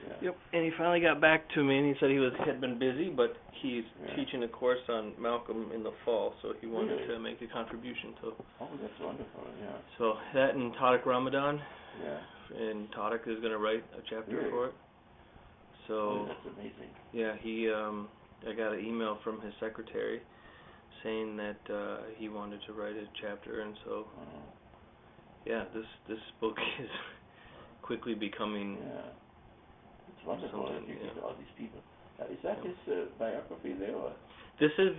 Yeah. Yep. And he finally got back to me, and he said had been busy, but he's Yeah. teaching a course on Malcolm in the fall, so he wanted Really? to make a contribution to. Oh, that's wonderful. Yeah. So that and Tariq Ramadan, Yeah. and Tariq is going to write a chapter Really? for it. So Oh, that's amazing. yeah, I got an email from his secretary saying that he wanted to write a chapter, and so Oh. yeah, this book is quickly becoming. Yeah. It's wonderful that you Yeah. get all these people. Is that his biography there, or? This is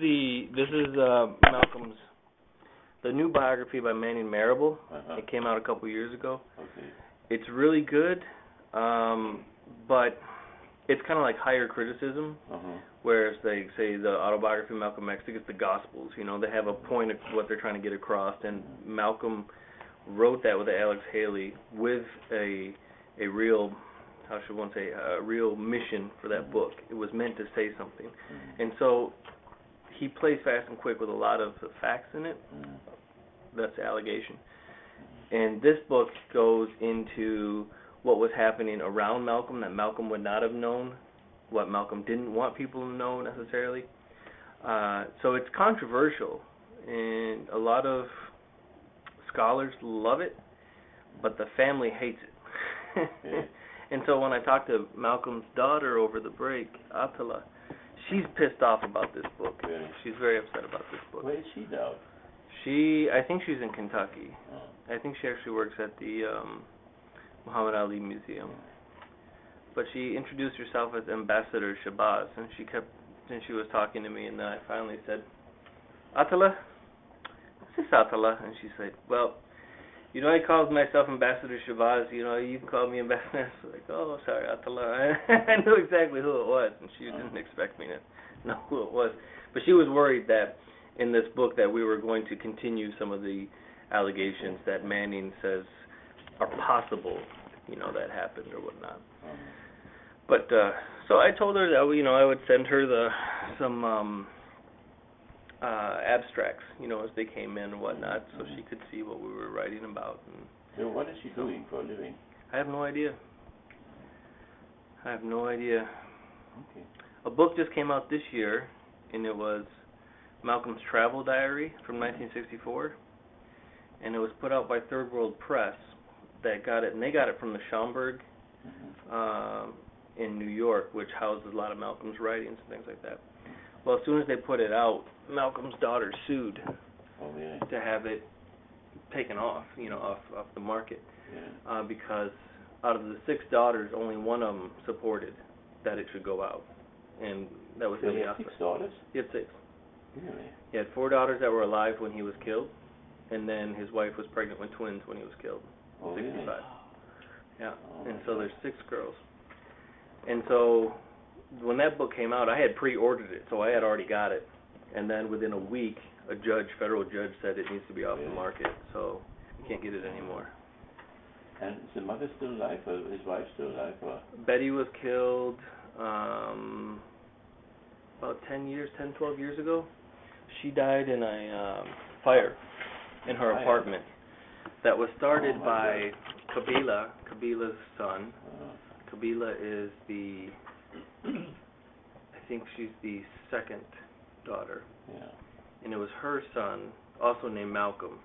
Malcolm's, the new biography by Manning Marable. Uh-huh. It came out a couple years ago. Okay. It's really good, but it's kind of like higher criticism, Uh-huh. whereas they say the autobiography of Malcolm X, it's the Gospels. You know, they have a point of what they're trying to get across, and Malcolm wrote that with Alex Haley with a real, how should one say, a real mission for that book. It was meant to say something. And so he plays fast and quick with a lot of the facts in it. That's the allegation. And this book goes into what was happening around Malcolm that Malcolm would not have known, what Malcolm didn't want people to know necessarily. So it's controversial, and a lot of scholars love it, but the family hates it. And so when I talked to Malcolm's daughter over the break, Attila, she's pissed off about this book. Really? She's very upset about this book. Where is she now? I think she's in Kentucky. Oh. I think she actually works at the Muhammad Ali Museum. But she introduced herself as Ambassador Shabazz, and she was talking to me, and then I finally said, Attila? What's this Attila? And she said, well, you know, I called myself Ambassador Shabazz, you know, you can call me Ambassador. I was like, oh, sorry, Attila. I knew exactly who it was, and she didn't expect me to know who it was. But she was worried that in this book that we were going to continue some of the allegations that Manning says are possible, you know, that happened or whatnot. But, so I told her that, you know, I would send her some abstracts, you know, as they came in and whatnot, so she could see what we were writing about. And So what is she doing for a living? I have no idea. Okay. A book just came out this year, and it was Malcolm's Travel Diary from 1964, and it was put out by Third World Press that got it, and they got it from the Schomburg in New York, which houses a lot of Malcolm's writings and things like that. Well, as soon as they put it out, Malcolm's daughter sued to have it taken off, you know, off the market, because out of the 6 daughters, only one of them supported that it should go out, and that was He had 6 daughters? He had 6. Really? He had 4 daughters that were alive when he was killed, and then his wife was pregnant with twins when he was killed. Oh, 65. really? Yeah, Oh, and so there's 6 girls. And so when that book came out, I had pre-ordered it, so I had already got it. And then within a week, a federal judge said it needs to be off the market, so you can't get it anymore. And is the mother still alive, or his wife still alive, or? Betty was killed about 12 years ago. She died in a fire in her apartment that was started by Kabila's son. Kabila is I think she's the 2nd daughter. Yeah. And it was her son, also named Malcolm,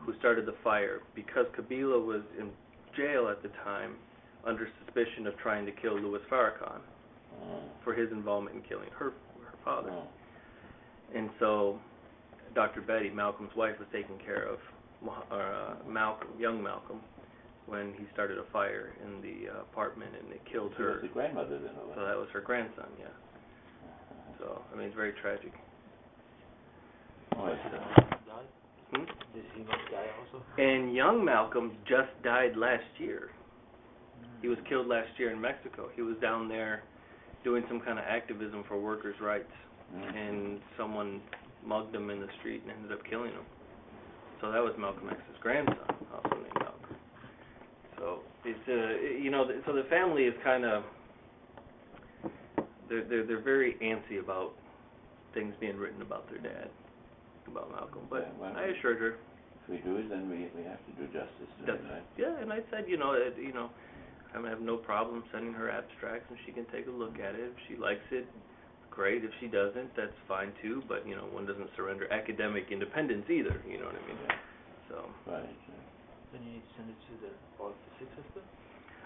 who started the fire because Kabila was in jail at the time under suspicion of trying to kill Louis Farrakhan for his involvement in killing her father. And so Dr. Betty, Malcolm's wife, was taking care of young Malcolm, when he started a fire in the apartment, and it killed her. Was the grandmother then? So that was her grandson, yeah. So, I mean, it's very tragic. Did he die also? And young Malcolm just died last year. He was killed last year in Mexico. He was down there doing some kind of activism for workers' rights, and someone mugged him in the street and ended up killing him. So that was Malcolm X's grandson, also named Malcolm. So it's you know, so the family is kind of they're very antsy about things being written about their dad, about Malcolm. But I assured her, if we do it, then we have to do justice to him, right? Yeah, and I said, you know, I have no problem sending her abstracts, and she can take a look at it. If she likes it, great. If she doesn't, that's fine too. But one doesn't surrender academic independence either. You know what I mean? Yeah. So. Right. Then you need to send it to all the 6 of them?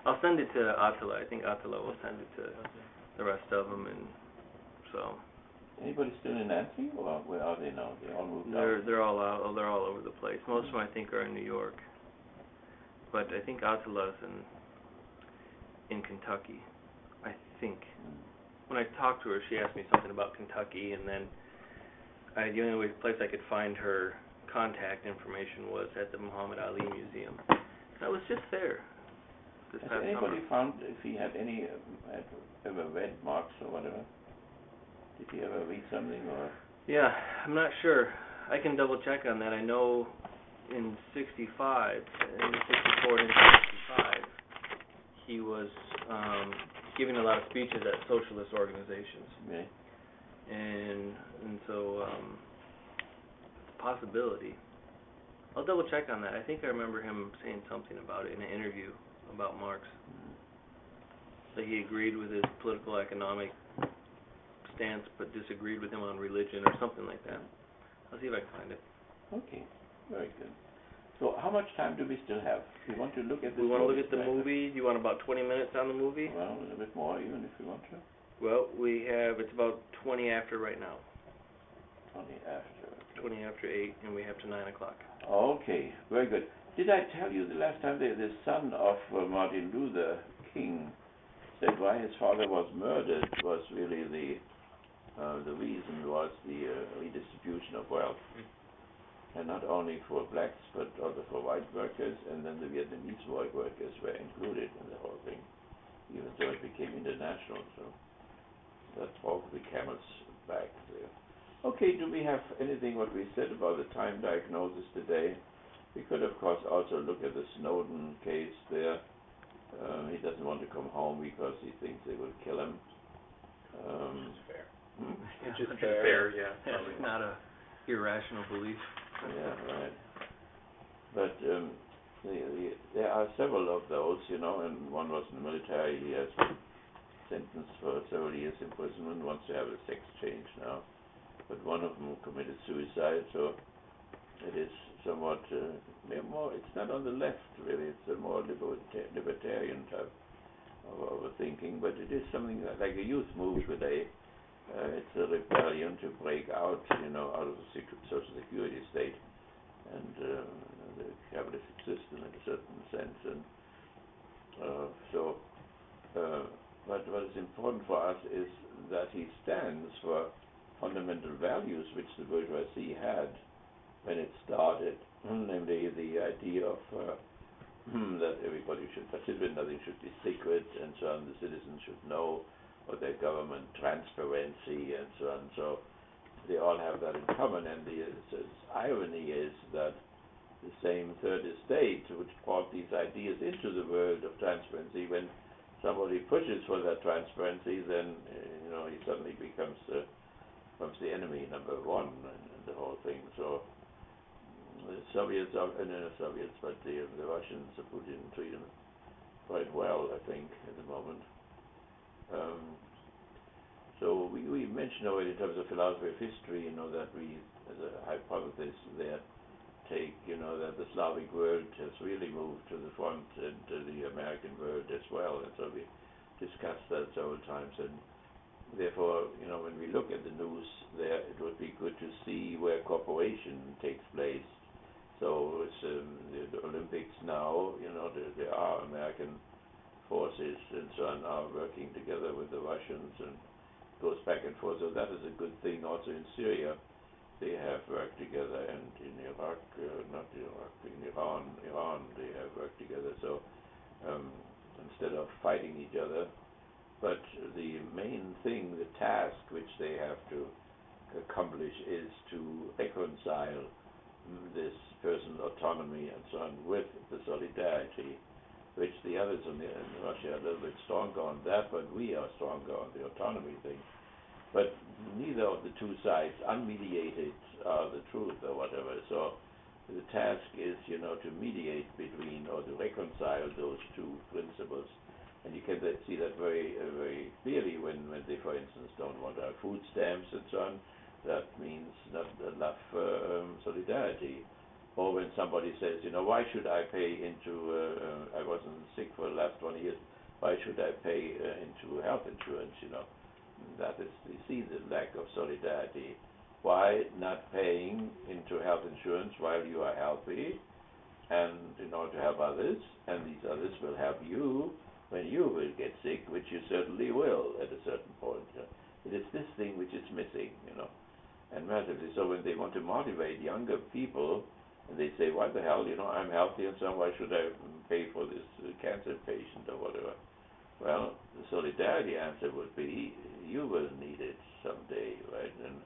I'll send it to Attila. I think Attila will send it to the rest of them, and so. Anybody still in Nancy, or where are they now? They all moved out. They're all out. They're all over the place. Most of them, I think, are in New York, but I think Attila's in Kentucky. I think. When I talked to her, she asked me something about Kentucky, and then the only place I could find her contact information was at the Muhammad Ali Museum. I was just there this Has past anybody summer. found if he had any ever read Marx or whatever? Did he ever read something, or? Yeah, I'm not sure. I can double check on that. I know in 65, in 64 and 65, he was giving a lot of speeches at socialist organizations. Okay. And so it's a possibility. I'll double check on that. I think I remember him saying something about it in an interview about Marx. That he agreed with his political economic stance but disagreed with him on religion or something like that. I'll see if I can find it. Okay, very good. So how much time do we still have? We want to look at this. We want to look at the right? movie. You want about 20 minutes on the movie? Well, a little bit more even if we want to. Well, it's about 20 after right now. 20 after. 20 after 8, and we have to 9 o'clock. Okay, very good. Did I tell you the last time that the son of Martin Luther King said why his father was murdered was really the reason was the redistribution of wealth, and not only for blacks but also for white workers, and then the Vietnamese white workers were included in the whole thing, even though it became international. So that broke the camel's back there. Okay, do we have anything what we said about the time diagnosis today? We could, of course, also look at the Snowden case there. He doesn't want to come home because he thinks they will kill him. Which is fair. Which is Which is fair, yeah. It's not a irrational belief. Yeah, right. But there are several of those, and one was in the military. He has been sentenced for several years imprisonment, wants to have a sex change now. But one of them committed suicide, so it is somewhat more. It's not on the left, really. It's a more libertarian type of thinking, but it is something like a youth move today. It's a rebellion to break out, out of the social security state and the capitalistic system in a certain sense. And but what is important for us is that he stands for fundamental values which the bourgeoisie had when it started, namely the idea of that everybody should participate, nothing should be secret, and so on. The citizens should know what their government, transparency, and so on. So they all have that in common. And the irony is that the same third estate, which brought these ideas into the world of transparency, when somebody pushes for that transparency, then he suddenly becomes the enemy number one in the whole thing. So the Soviets are the Soviets, but the Russians, Putin, treat them quite well, I think, at the moment. So we mentioned already in terms of philosophy of history, that we, as a hypothesis there, take, that the Slavic world has really moved to the front, and the American world as well, and so we discussed that several times. And therefore, when we look at the news there, it would be good to see where cooperation takes place. So it's the Olympics now, there are American forces and so on are working together with the Russians and goes back and forth. So that is a good thing. Also in Syria, they have worked together, and in Iraq, not Iraq, in Iran, they have worked together. So instead of fighting each other, but the main thing, the task which they have to accomplish is to reconcile this personal autonomy and so on with the solidarity, which the others in Russia are a little bit stronger on that, but we are stronger on the autonomy thing. But neither of the two sides, unmediated, are the truth or whatever. So the task is, to mediate between or to reconcile those two principles. And you can see that very clearly when they, for instance, don't want to have food stamps and so on. That means not enough solidarity. Or when somebody says, why should I pay into, I wasn't sick for the last 20 years, why should I pay into health insurance, That is, you see the lack of solidarity. Why not paying into health insurance while you are healthy and in order to help others, and these others will help you when you will get sick, which you certainly will at a certain point. It is this thing which is missing, and massively. So when they want to motivate younger people, and they say, "What the hell? I'm healthy, and so why should I pay for this cancer patient or whatever?" Well, the solidarity answer would be, you will need it someday, right? And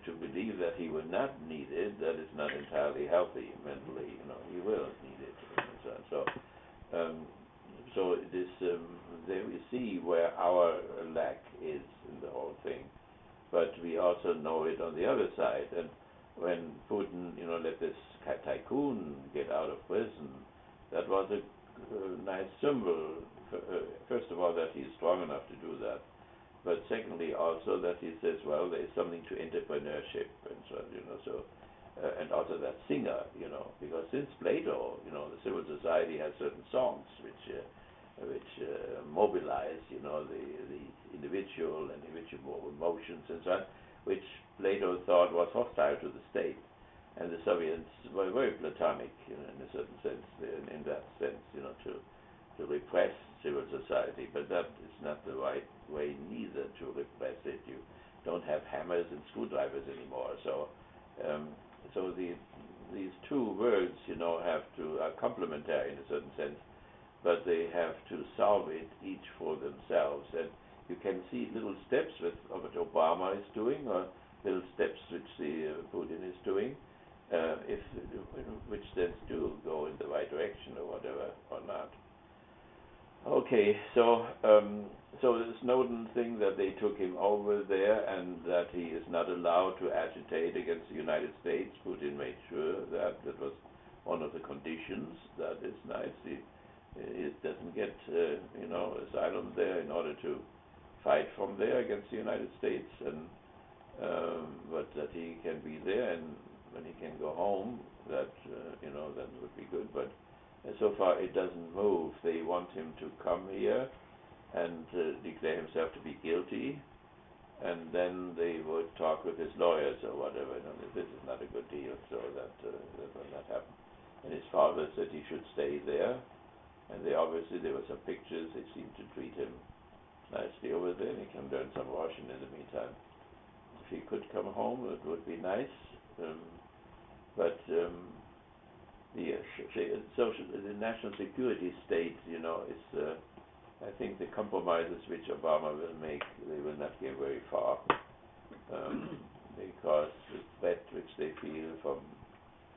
to believe that he will not need it, that is not entirely healthy mentally. He will need it, and so on. So this there we see where our lack is in the whole thing. But we also know it on the other side. And when Putin, let this tycoon get out of prison, that was a nice symbol. First of all, that he's strong enough to do that. But secondly, also that he says, well, there is something to entrepreneurship and so on, and also that singer, because since Plato, the civil society has certain songs which mobilize, the individual and individual emotions and so on, which Plato thought was hostile to the state. And the Soviets were very Platonic, in a certain sense, in that sense, to repress civil society. But that is not the right way neither to repress it. You don't have hammers and screwdrivers anymore. So these two words, are complementary in a certain sense, but they have to solve it each for themselves. And you can see little steps of what Obama is doing, or little steps which the Putin is doing, which then do go in the right direction or whatever, or not. Okay, so the Snowden thing, that they took him over there and that he is not allowed to agitate against the United States, Putin made sure that was one of the conditions. That is nice. He doesn't get asylum there in order to fight from there against the United States, and but that he can be there, and when he can go home, that that would be good. But so far it doesn't move. They want him to come here and declare himself to be guilty, and then they would talk with his lawyers or whatever. This is not a good deal, so that will not happen. And his father said he should stay there, and there were some pictures. They seemed to treat him nicely over there, and he can learn some Russian in the meantime. If he could come home, it would be nice. But the national security state, is I think the compromises which Obama will make, they will not get very far, because the threat which they feel from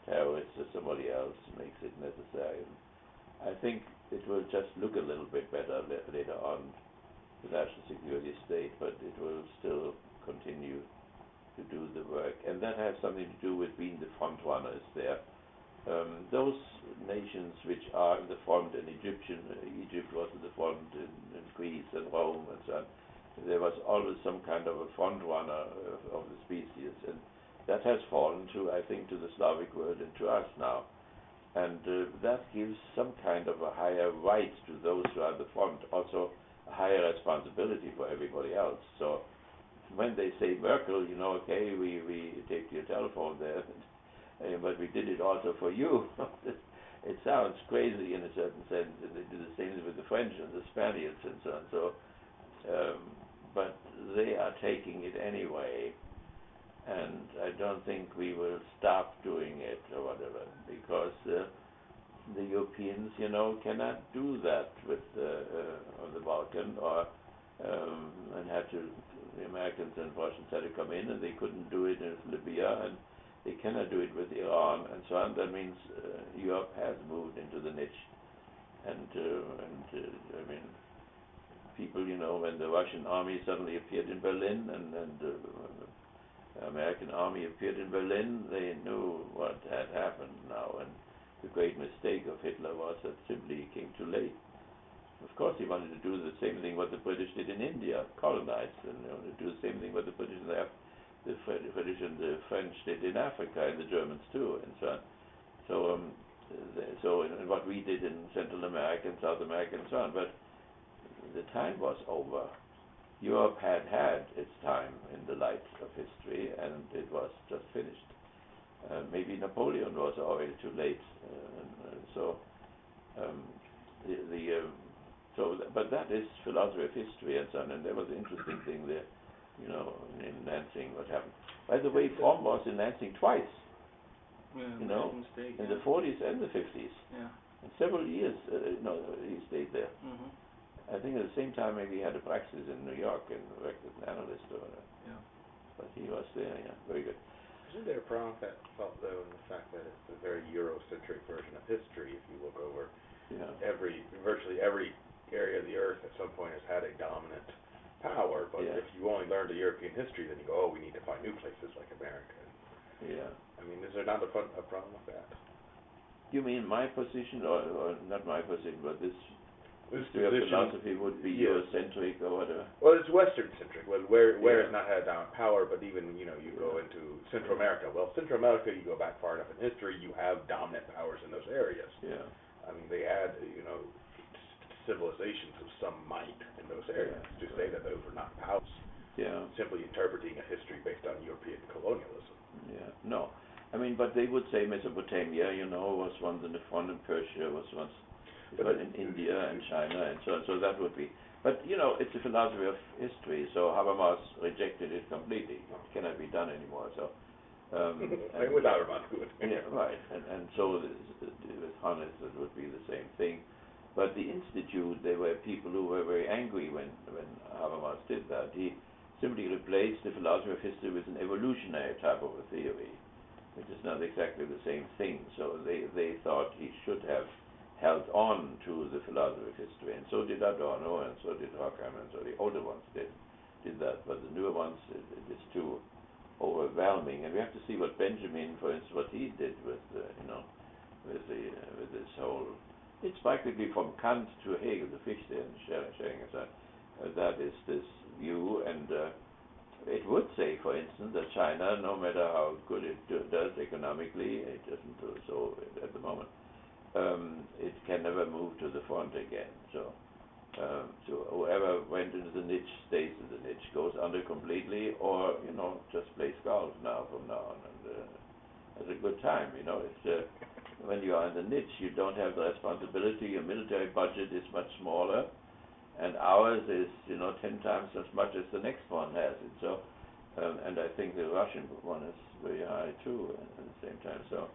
terrorists or somebody else makes it necessary. I think it will just look a little bit better later on, the national security state, but it will still continue to do the work. And that has something to do with being the front runners there. Those nations which are in the front, and Egypt was in the front, in Greece and Rome and so on, there was always some kind of a front runner of the species, and that has fallen to, I think, to the Slavic world and to us now. And that gives some kind of a higher right to those who are at the front, also a higher responsibility for everybody else. So when they say Merkel, okay, we take your telephone there, but we did it also for you. It sounds crazy in a certain sense, and they do the same with the French and the Spaniards and so on. So, but they are taking it anyway, and I don't think we will stop doing it or whatever, because the Europeans, cannot do that with on the Balkan, or and the Americans and Russians had to come in, and they couldn't do it in Libya, and they cannot do it with Iran and so on. That means Europe has moved into the niche, and I mean, people, when the Russian army suddenly appeared in Berlin, and American army appeared in Berlin, they knew what had happened now, and the great mistake of Hitler was that simply he came too late. Of course, he wanted to do the same thing what the British did in India, colonize, and to do the same thing what the British and the French did in Africa, and the Germans too, and so on. So, and what we did in Central America and South America and so on. But the time was over. Europe had its time in the light of history, and it was just finished. Maybe Napoleon was already too late. But that is philosophy of history and so on. And there was an interesting thing there, in Lansing, what happened. By the way, Fromm was in Lansing twice. Yeah, mistake, in the 40s and the 50s. Yeah. And several years, he stayed there. Mm-hmm. I think at the same time maybe he had a praxis in New York and worked as an analyst or whatever. Yeah. But he was there, very good. Isn't there a problem with that thought, though, in the fact that it's a very Eurocentric version of history? If you look over virtually every area of the Earth at some point has had a dominant power, but if you only learn the European history, then you go, we need to find new places like America. Yeah. I mean, is there not a problem with that? You mean my position, or not my position, but this history of position, philosophy would be Eurocentric or whatever? Well, it's Western-centric, where has not had dominant power, but even, you go into Central America. Well, Central America, you go back far enough in history, you have dominant powers in those areas. Yeah. I mean, they had, civilizations of some might in those areas. To say that those were not powers, simply interpreting a history based on European colonialism. Yeah, no. I mean, but they would say Mesopotamia, was once in the front, and Persia was once in India and China, and so on. So that would be. But, it's a philosophy of history, so Habermas rejected it completely. It cannot be done anymore, so. With Habermas, good. Yeah, right. And so with Hannes, it would be the same thing. But the Institute, there were people who were very angry when Habermas did that. He simply replaced the philosophy of history with an evolutionary type of a theory, which is not exactly the same thing. So they thought he should have held on to the philosophy of history, and so did Adorno, and so did Horkheimer, and so the older ones did that. But the newer ones, it is too overwhelming. And we have to see what Benjamin, for instance, what he did with with this whole. It's practically from Kant to Hegel, the Fichte and Schelling, that is this view, and it would say, for instance, that China, no matter how good it does economically, it doesn't do so at the moment, it can never move to the front again. So whoever went into the niche stays in the niche, goes under completely, or just plays golf from now on, and has a good time. It's when you are in the niche, you don't have the responsibility. Your military budget is much smaller, and ours is 10 times as much as the next one has it. So, and I think the Russian one is very high too at the same time. So,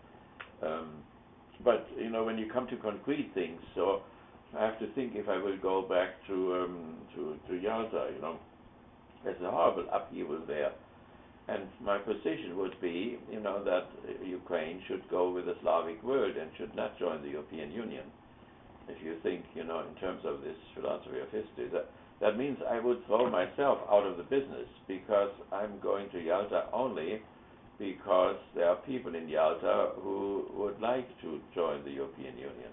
but when you come to concrete things, so I have to think if I will go back to Yalta. There's a horrible upheaval there. And my position would be, that Ukraine should go with a Slavic word and should not join the European Union. If you think, in terms of this philosophy of history, that means I would throw myself out of the business, because I'm going to Yalta only because there are people in Yalta who would like to join the European Union.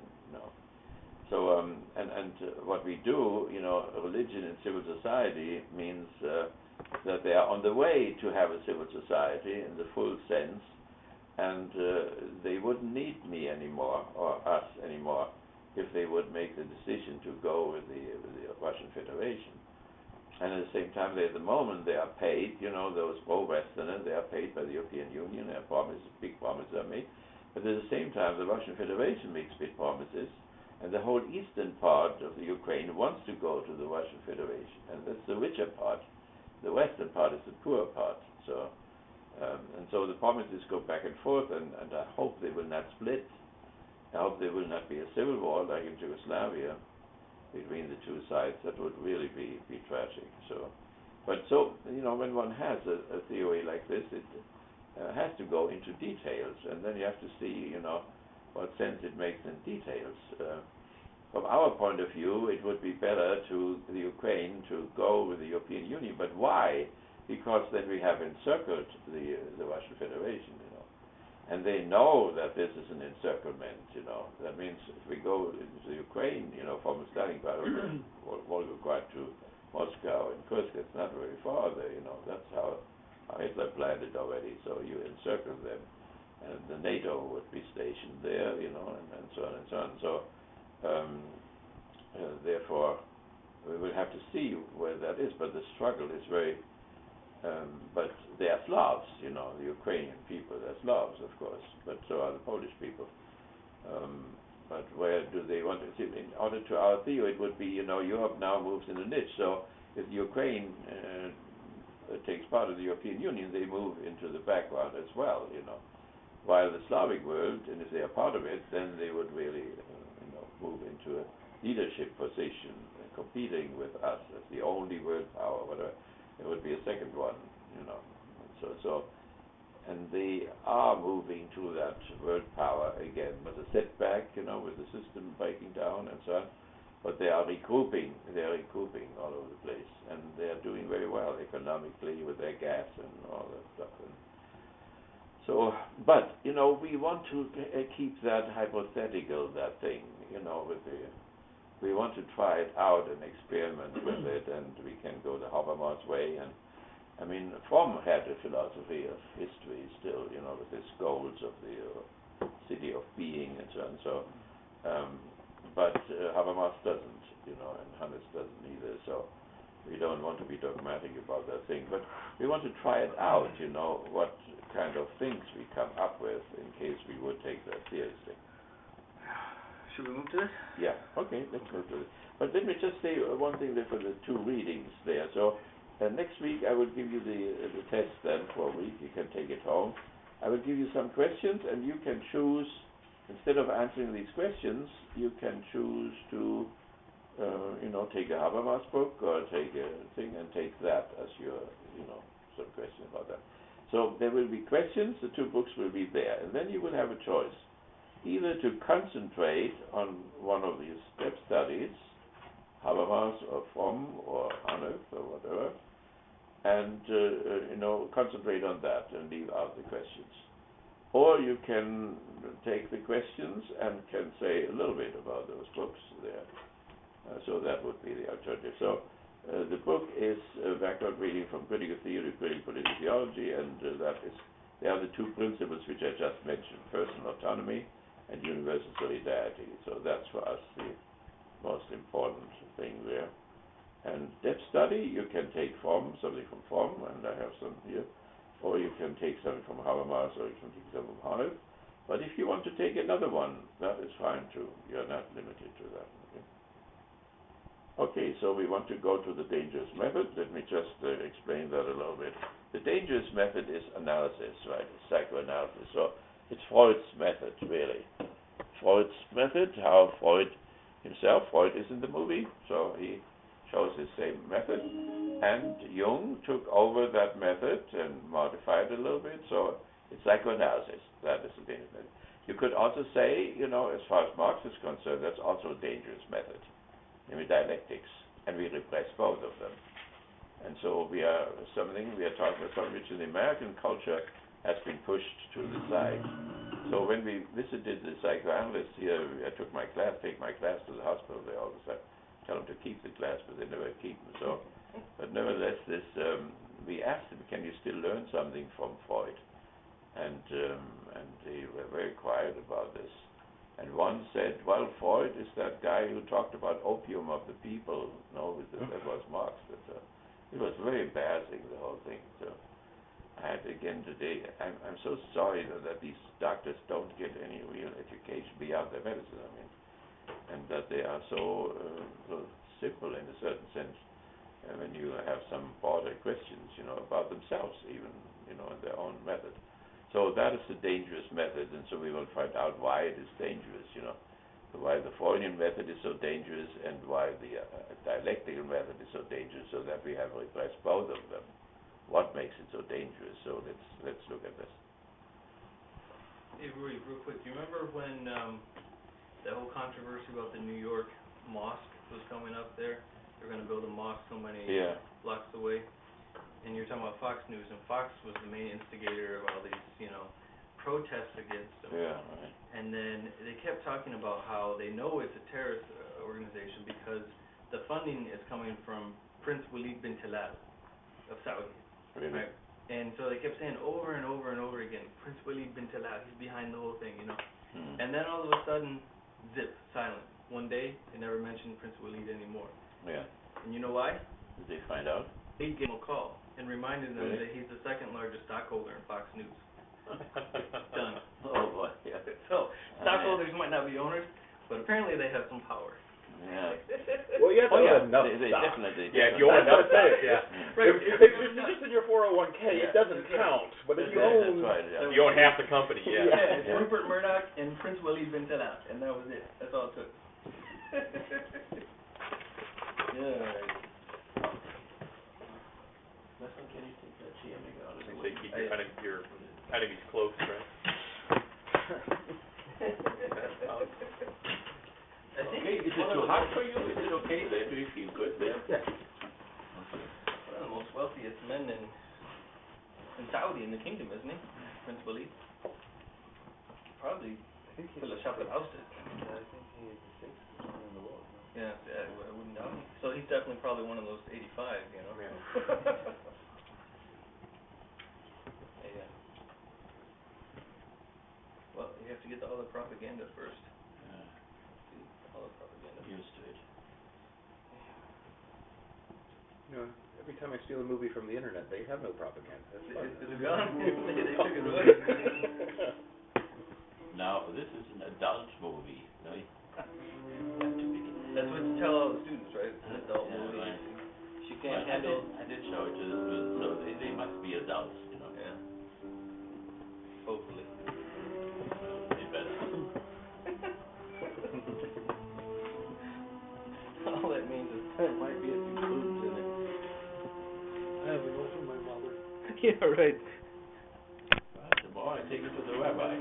So, and what we do, religion in civil society means that they are on the way to have a civil society in the full sense, and they wouldn't need me anymore, or us anymore, if they would make the decision to go with the Russian Federation. And at the same time, at the moment, they are paid, those pro-Westerners, they are paid by the European Union, their promises, big promises are made, but at the same time, the Russian Federation makes big promises, and the whole eastern part of the Ukraine wants to go to the Russian Federation, and that's the richer part. The western part is the poorer part. So, and so the promises go back and forth, and I hope they will not split. I hope there will not be a civil war like in Yugoslavia between the two sides. That would really be tragic. So, but when one has a theory like this, it has to go into details, and then you have to see, what sense it makes in details. From our point of view, it would be better to the Ukraine to go with the European Union. But why? because then we have encircled the Russian Federation, and they know that this is an encirclement, That means if we go into Ukraine, from Stalingrad, Volgograd to Moscow and Kursk, it's not very far there, That's how Hitler planned it already. So you encircle them, and the NATO would be stationed there, and so on and so on. So therefore, we will have to see where that is. But the struggle is very. But they are Slavs, the Ukrainian people. They're Slavs, of course, but so are the Polish people. But where do they want to see? In order to our theory, it would be, Europe now moves in a niche. So if Ukraine takes part of the European Union, they move into the background as well, While the Slavic world, and if they are part of it, then they would really, move into a leadership position, competing with us as the only world power, whatever. It would be a second one, and they are moving to that world power again. With a setback, with the system breaking down and so on. But they are regrouping. They are regrouping all over the place, and they are doing very well economically with their gas and all that stuff. And so, but we want to keep that hypothetical, that thing, with the. We want to try it out and experiment with it, and we can go the Habermas way. And I mean, Fromm had a philosophy of history still, with his goals of the city of being and so on. So, but Habermas doesn't, and Hannes doesn't either. So we don't want to be dogmatic about that thing, but we want to try it out. What kind of things we come up with in case we would take that seriously. Should we move to this? Yeah, okay, let's move to this. But let me just say one thing there for the two readings there. So next week I will give you the test then for a week. You can take it home. I will give you some questions, and you can choose, instead of answering these questions, you can choose to, take a Habermas book or take a thing and take that as your, some question about that. So there will be questions, the two books will be there, and then you will have a choice. Either to concentrate on one of these step studies, Habermas or Fromm or Hannes or whatever, and concentrate on that and leave out the questions. Or you can take the questions and can say a little bit about those books there. So that would be the alternative. So the book is Backward Reading from Critical Theory, Critical Political Theology, and they are the two principles which I just mentioned: personal autonomy and universal solidarity. So that's for us the most important thing there. And depth study, you can take something from Fromm, and I have some here, or you can take something from Habermas, or you can take something from Hannes. But if you want to take another one, that is fine too. You're not limited to that. Okay, so we want to go to the dangerous method. Let me just explain that a little bit. The dangerous method is analysis, right? It's psychoanalysis. So it's Freud's method, really. Freud's method, how Freud is in the movie, so he shows his same method. And Jung took over that method and modified it a little bit, so it's psychoanalysis. That is a dangerous method. You could also say, as far as Marx is concerned, that's also a dangerous method. Dialectics, and we repress both of them. And so we are talking about something which in the American culture has been pushed to the side. So when we visited the psychoanalyst here, I take my class to the hospital. They always tell them to keep the class, but they never keep them. So, but nevertheless, we asked them, can you still learn something from Freud? And they were very quiet about this. And one said, well, Freud is that guy who talked about opium of the people. No, that was Marx. It was very embarrassing, the whole thing. So I had again today, I'm so sorry that these doctors don't get any real education beyond their medicine, and that they are so simple in a certain sense. When you have some broader questions, about themselves even, in their own method. So that is the dangerous method, and so we will find out why it is dangerous, why the Freudian method is so dangerous, and why the dialectical method is so dangerous, so that we have repressed both of them. What makes it so dangerous? So let's look at this. Hey, Rui, real quick, do you remember when the whole controversy about the New York mosque was coming up there? They're going to build a mosque so many blocks away. and you're talking about Fox News, and Fox was the main instigator of all these, protests against them. Yeah, right. And then they kept talking about how they know it's a terrorist organization because the funding is coming from Prince Walid bin Talal of Saudi. Really? Right? And so they kept saying over and over and over again, Prince Walid bin Talal, he's behind the whole thing, And then all of a sudden, zip, silent. One day, they never mentioned Prince Walid anymore. Yeah. And you know why? Did they find out? They gave him a call and reminded them Really? that he's the second largest stockholder in Fox News. Done. Oh boy, yeah. So, stockholders might not be owners, but apparently they have some power. Yeah. Well, you have to own enough they stock. definitely. Yeah, if you own enough stock, yeah. Right. If you're just in your 401k, it doesn't count. But if you That's own, right, yeah. If you own half the company, yeah. Yeah, it's Rupert Murdoch and Prince Walid bin Talal, and that was it. That's all it took. Yeah. Listen, can you take that jamming out of They the say way? keep your enemies close, right? I think Okay, is it one of too the hot for you? Is it okay there? Do you feel good there? Yeah. One of the most wealthiest men in Saudi, in the kingdom, isn't he? Prince Walid. Probably I think he's fill a shop at houses. I think he is the sixth one in the world. No? Yeah, I wouldn't doubt it. So he's definitely probably one of those 85, Yeah. Yeah. Well, you have to get all the propaganda first. All the propaganda. Used to it. every time I steal a movie from the internet, they have no propaganda. It's fun. Is it gone? They took it away. Now, this is an adult movie. No, you have to be. That's what you tell all the students, right? It's an adult Yeah, movie. right. She can't Well, handle. I did show it to the students, so they must be adults, Yeah. Hopefully. They better. All that means is there might be a few boobs in it. I have a note from my mother. Yeah, right. Tomorrow I take it to the rabbi.